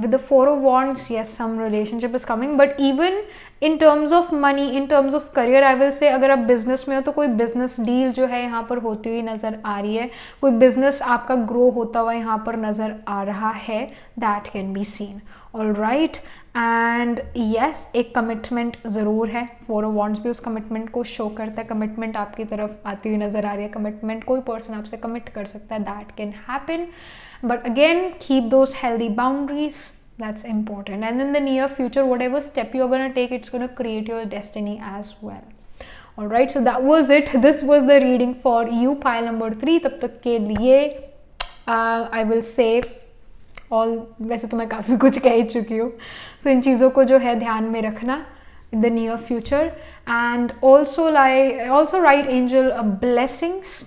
with the 4 of wands, yes, some relationship is coming, but even in terms of money, in terms of career, I will say अगर आप business में हो तो कोई business deal जो है यहाँ पर होती हुई नज़र आ रही है, कोई business आपका grow होता हुआ यहाँ पर नज़र आ रहा है, that can be seen. All right, and yes, एक commitment ज़रूर है. 4 of wands भी उस commitment को show करता है, commitment आपकी तरफ आती हुई नज़र आ रही है, commitment कोई person आपसे commit कर सकता है, that can happen. But again, keep those healthy boundaries, that's important. And in the near future, whatever step you're going to take, it's going to create your destiny as well. Alright, so that was it. This was the reading for you, pile number 3. तब तक के लिए I will say all, वैसे तो मैं काफ़ी कुछ कह ही चुकी हूँ. So इन चीज़ों को जो है ध्यान में रखना in the near future. And also write angel blessings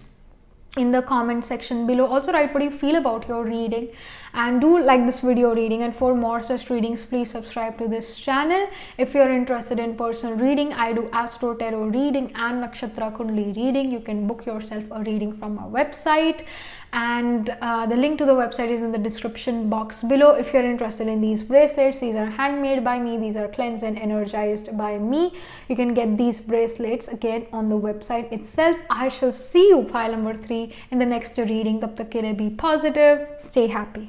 in the comment section below. Also write what you feel about your reading, and do like this video reading. And for more such readings, please subscribe to this channel. If you're interested in personal reading, I do astro tarot reading and nakshatra kundli reading. You can book yourself a reading from our website, and the link to the website is in the description box below. If you're interested in these bracelets, these are handmade by me, these are cleansed and energized by me. You can get these bracelets again on the website itself. I shall see you, pile number 3, in the next reading. Tab tak ke liye be positive, stay happy.